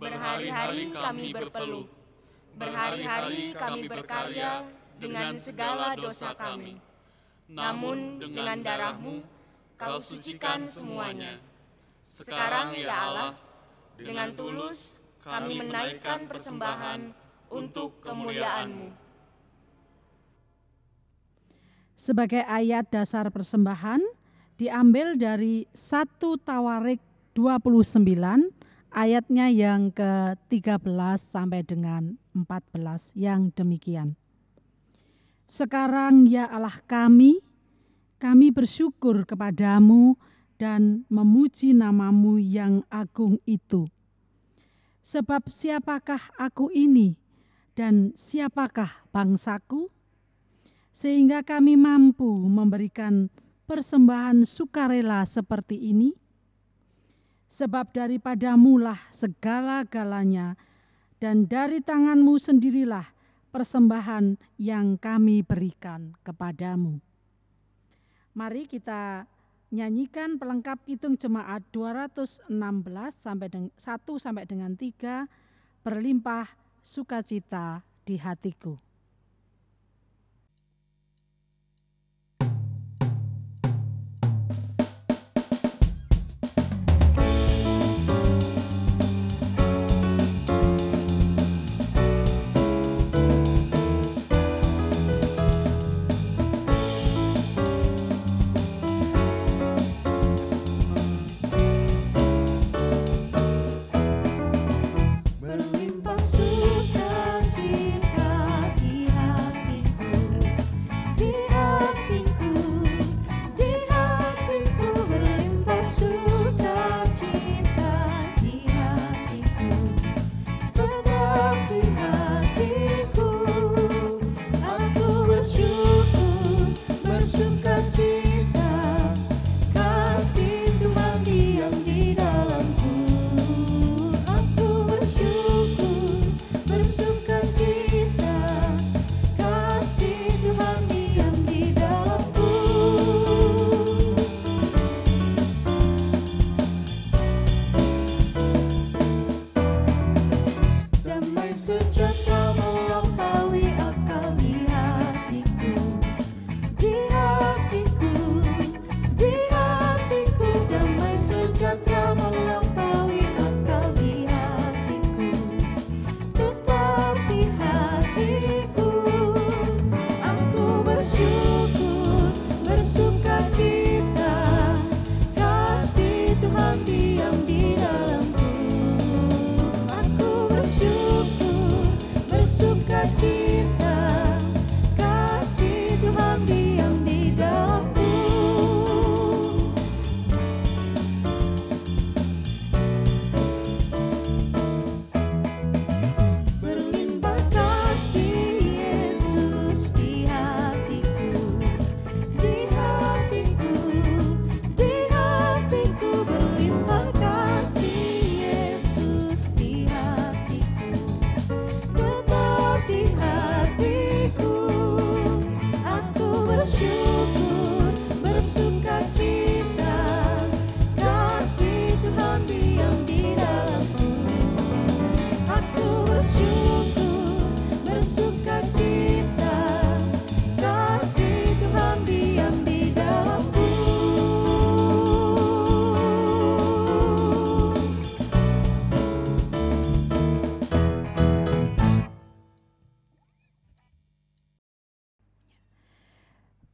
berhari-hari kami berpeluh, berhari-hari kami berkarya dengan segala dosa kami. Namun dengan darah-Mu, Kau sucikan semuanya. Sekarang ya Allah, dengan tulus kami menaikkan persembahan untuk kemuliaan-Mu. Sebagai ayat dasar persembahan, diambil dari 1 Tawarik 29, ayatnya yang ke-13 sampai dengan 14 yang demikian. Sekarang ya Allah kami bersyukur kepadamu dan memuji nama-Mu yang agung itu. Sebab siapakah aku ini dan siapakah bangsaku? Sehingga kami mampu memberikan persembahan sukarela seperti ini. Sebab daripadamu lah segala-galanya, dan dari tangan-Mu sendirilah persembahan yang kami berikan kepadamu. Mari kita nyanyikan pelengkap Kidung Jemaat 216 sampai dengan 3, berlimpah sukacita di hatiku. Berlimpah sukacita di hatiku, di hatiku, di hatiku. Berlimpah sukacita di hatiku, tetap di hatiku. Aku bersyukur, bersukacita, kasih Tuhan diam di dalamku. Aku bersyukur, bersukacita, kasih Tuhan diam di dalamku. Damai sejahtera melampaui akal di hatiku, di hatiku, di hatiku. Damai sejahtera melampaui akal di hatiku, tetap di hatiku. Aku bersyukur, bersukacita, kasih Tuhan diam di dalamku. Aku bersyukur, bersukacita, kasih Tuhan diam di dalamku. Berlimpah kasih Yesus di hatiku, di hatiku, di hatiku. Berlimpah kasih Yesus di hatiku, tetap di hatiku. Aku bersyukur, bersukacita, kasih Tuhan diam di dalamku. Aku bersyukur, bersukacita, kasih Tuhan diam di dalamku.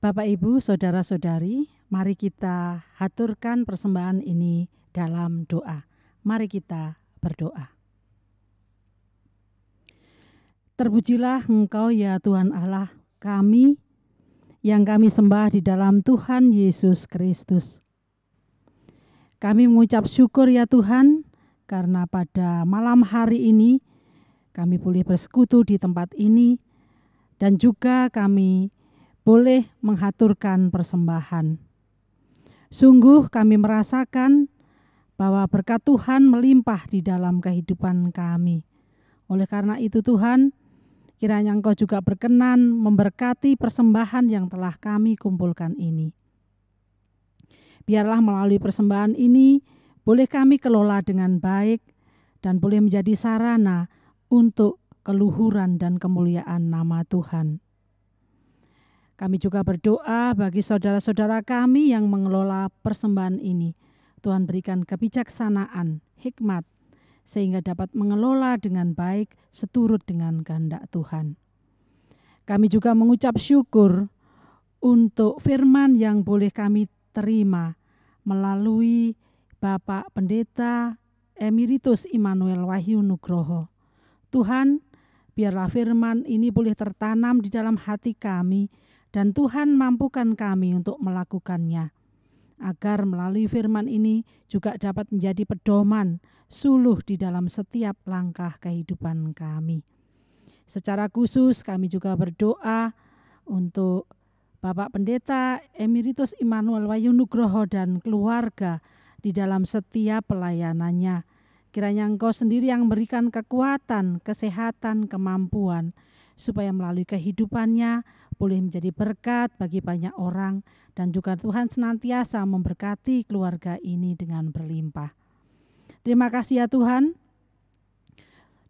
Bapak, Ibu, Saudara-saudari, mari kita haturkan persembahan ini dalam doa. Mari kita berdoa. Terpujilah Engkau ya Tuhan Allah kami, yang kami sembah di dalam Tuhan Yesus Kristus. Kami mengucap syukur ya Tuhan, karena pada malam hari ini kami boleh bersekutu di tempat ini, dan juga kami boleh menghaturkan persembahan. Sungguh kami merasakan bahwa berkat Tuhan melimpah di dalam kehidupan kami. Oleh karena itu Tuhan, kiranya Engkau juga berkenan memberkati persembahan yang telah kami kumpulkan ini. Biarlah melalui persembahan ini boleh kami kelola dengan baik dan boleh menjadi sarana untuk keluhuran dan kemuliaan nama Tuhan. Kami juga berdoa bagi saudara-saudara kami yang mengelola persembahan ini. Tuhan berikan kebijaksanaan, hikmat, sehingga dapat mengelola dengan baik seturut dengan kehendak Tuhan. Kami juga mengucap syukur untuk firman yang boleh kami terima melalui Bapak Pendeta Emeritus Immanuel Wahyu Nugroho. Tuhan, biarlah firman ini boleh tertanam di dalam hati kami dan Tuhan mampukan kami untuk melakukannya, agar melalui firman ini juga dapat menjadi pedoman suluh di dalam setiap langkah kehidupan kami. Secara khusus kami juga berdoa untuk Bapak Pendeta Emeritus Immanuel Wahyu Nugroho dan keluarga di dalam setiap pelayanannya. Kiranya Engkau sendiri yang memberikan kekuatan, kesehatan, kemampuan, supaya melalui kehidupannya boleh menjadi berkat bagi banyak orang, dan juga Tuhan senantiasa memberkati keluarga ini dengan berlimpah. Terima kasih ya Tuhan.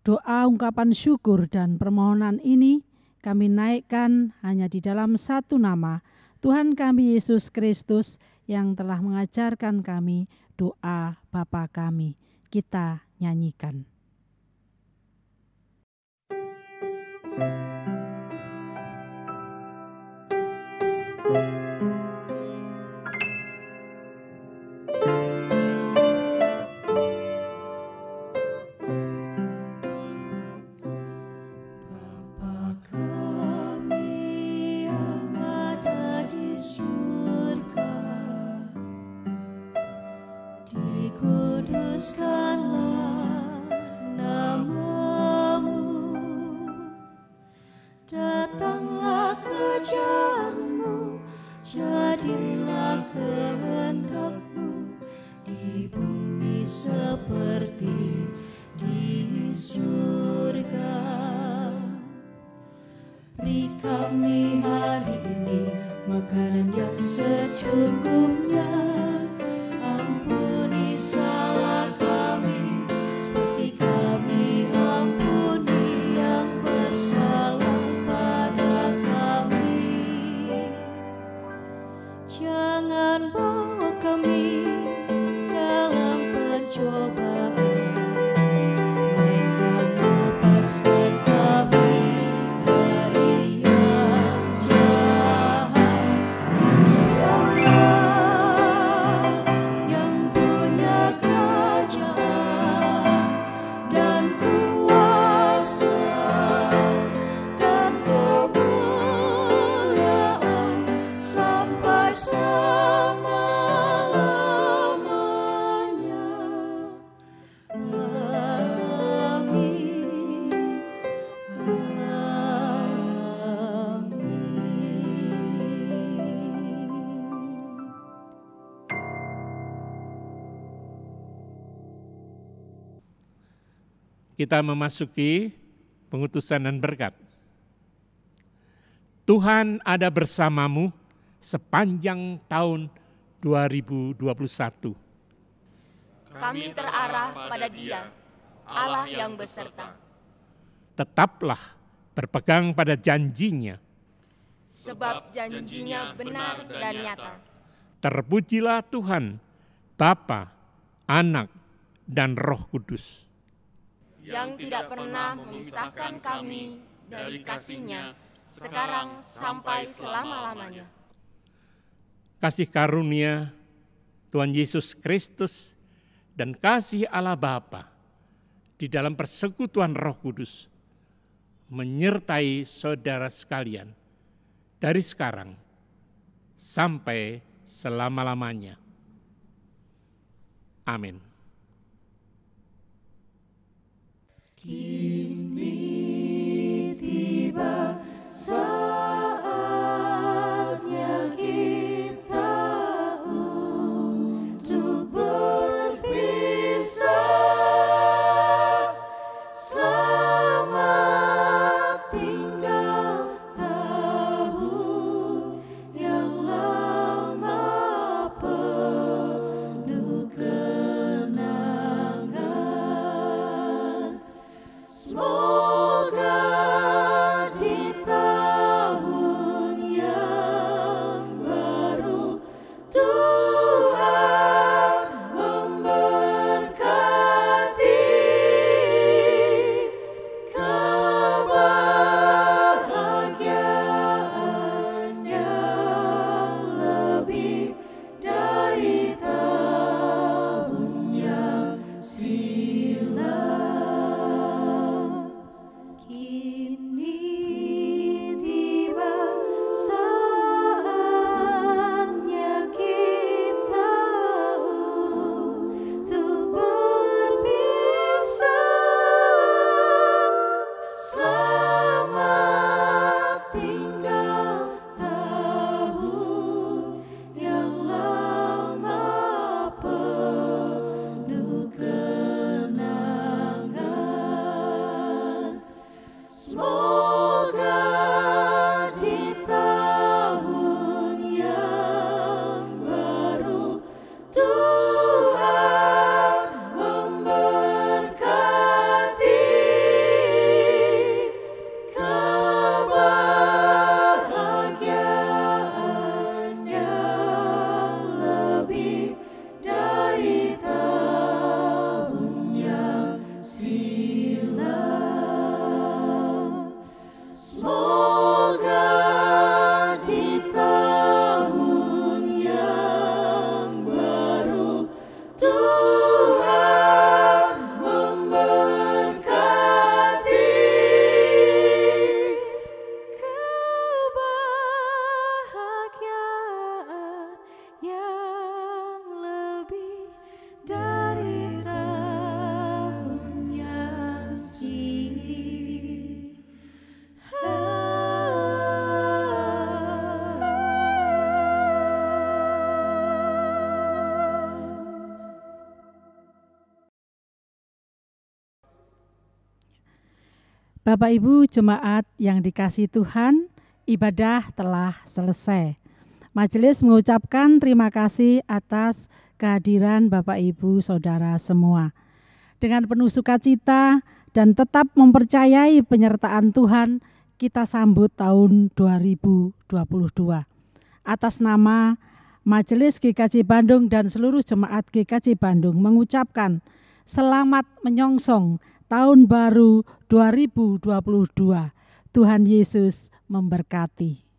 Doa, ungkapan syukur dan permohonan ini kami naikkan hanya di dalam satu nama, Tuhan kami Yesus Kristus yang telah mengajarkan kami doa Bapa kami. Kita nyanyikan. Kuduskanlah nama-Mu, datanglah kerajaan-Mu, jadilah kehendak-Mu di bumi seperti di surga. Beri kami hari ini makanan yang secukupnya, ampuni salah kami seperti kami ampuni yang bersalah pada kami. Jangan bawa kami dalam pencobaan, melainkan lepaskan kami dari yang jahat. Engkau-Lah yang punya kerajaan dan kuasa dan kemuliaan sampai selama-lamanya. Amin. Kita memasuki pengutusan dan berkat. Tuhan ada bersamamu sepanjang tahun 2021. Kami terarah pada Dia, Allah yang beserta. Tetaplah berpegang pada janjinya. Sebab janjinya benar dan nyata. Terpujilah Tuhan, Bapa, Anak, dan Roh Kudus. Yang tidak pernah memisahkan kami dari kasih-Nya, sekarang sampai selama-lamanya. Kasih karunia Tuhan Yesus Kristus dan kasih Allah Bapa di dalam persekutuan Roh Kudus menyertai saudara sekalian dari sekarang sampai selama-lamanya. Amin. Kini tiba saatnya kita untuk berpisah. Selamat tinggal tahun yang lama penuh kenangan. Semoga di Bapak Ibu jemaat yang dikasihi Tuhan, ibadah telah selesai. Majelis mengucapkan terima kasih atas kehadiran Bapak Ibu Saudara semua. Dengan penuh sukacita dan tetap mempercayai penyertaan Tuhan, kita sambut tahun 2022. Atas nama Majelis GKJ Bandung dan seluruh jemaat GKJ Bandung mengucapkan selamat menyongsong Tahun Baru 2022. Tuhan Yesus memberkati.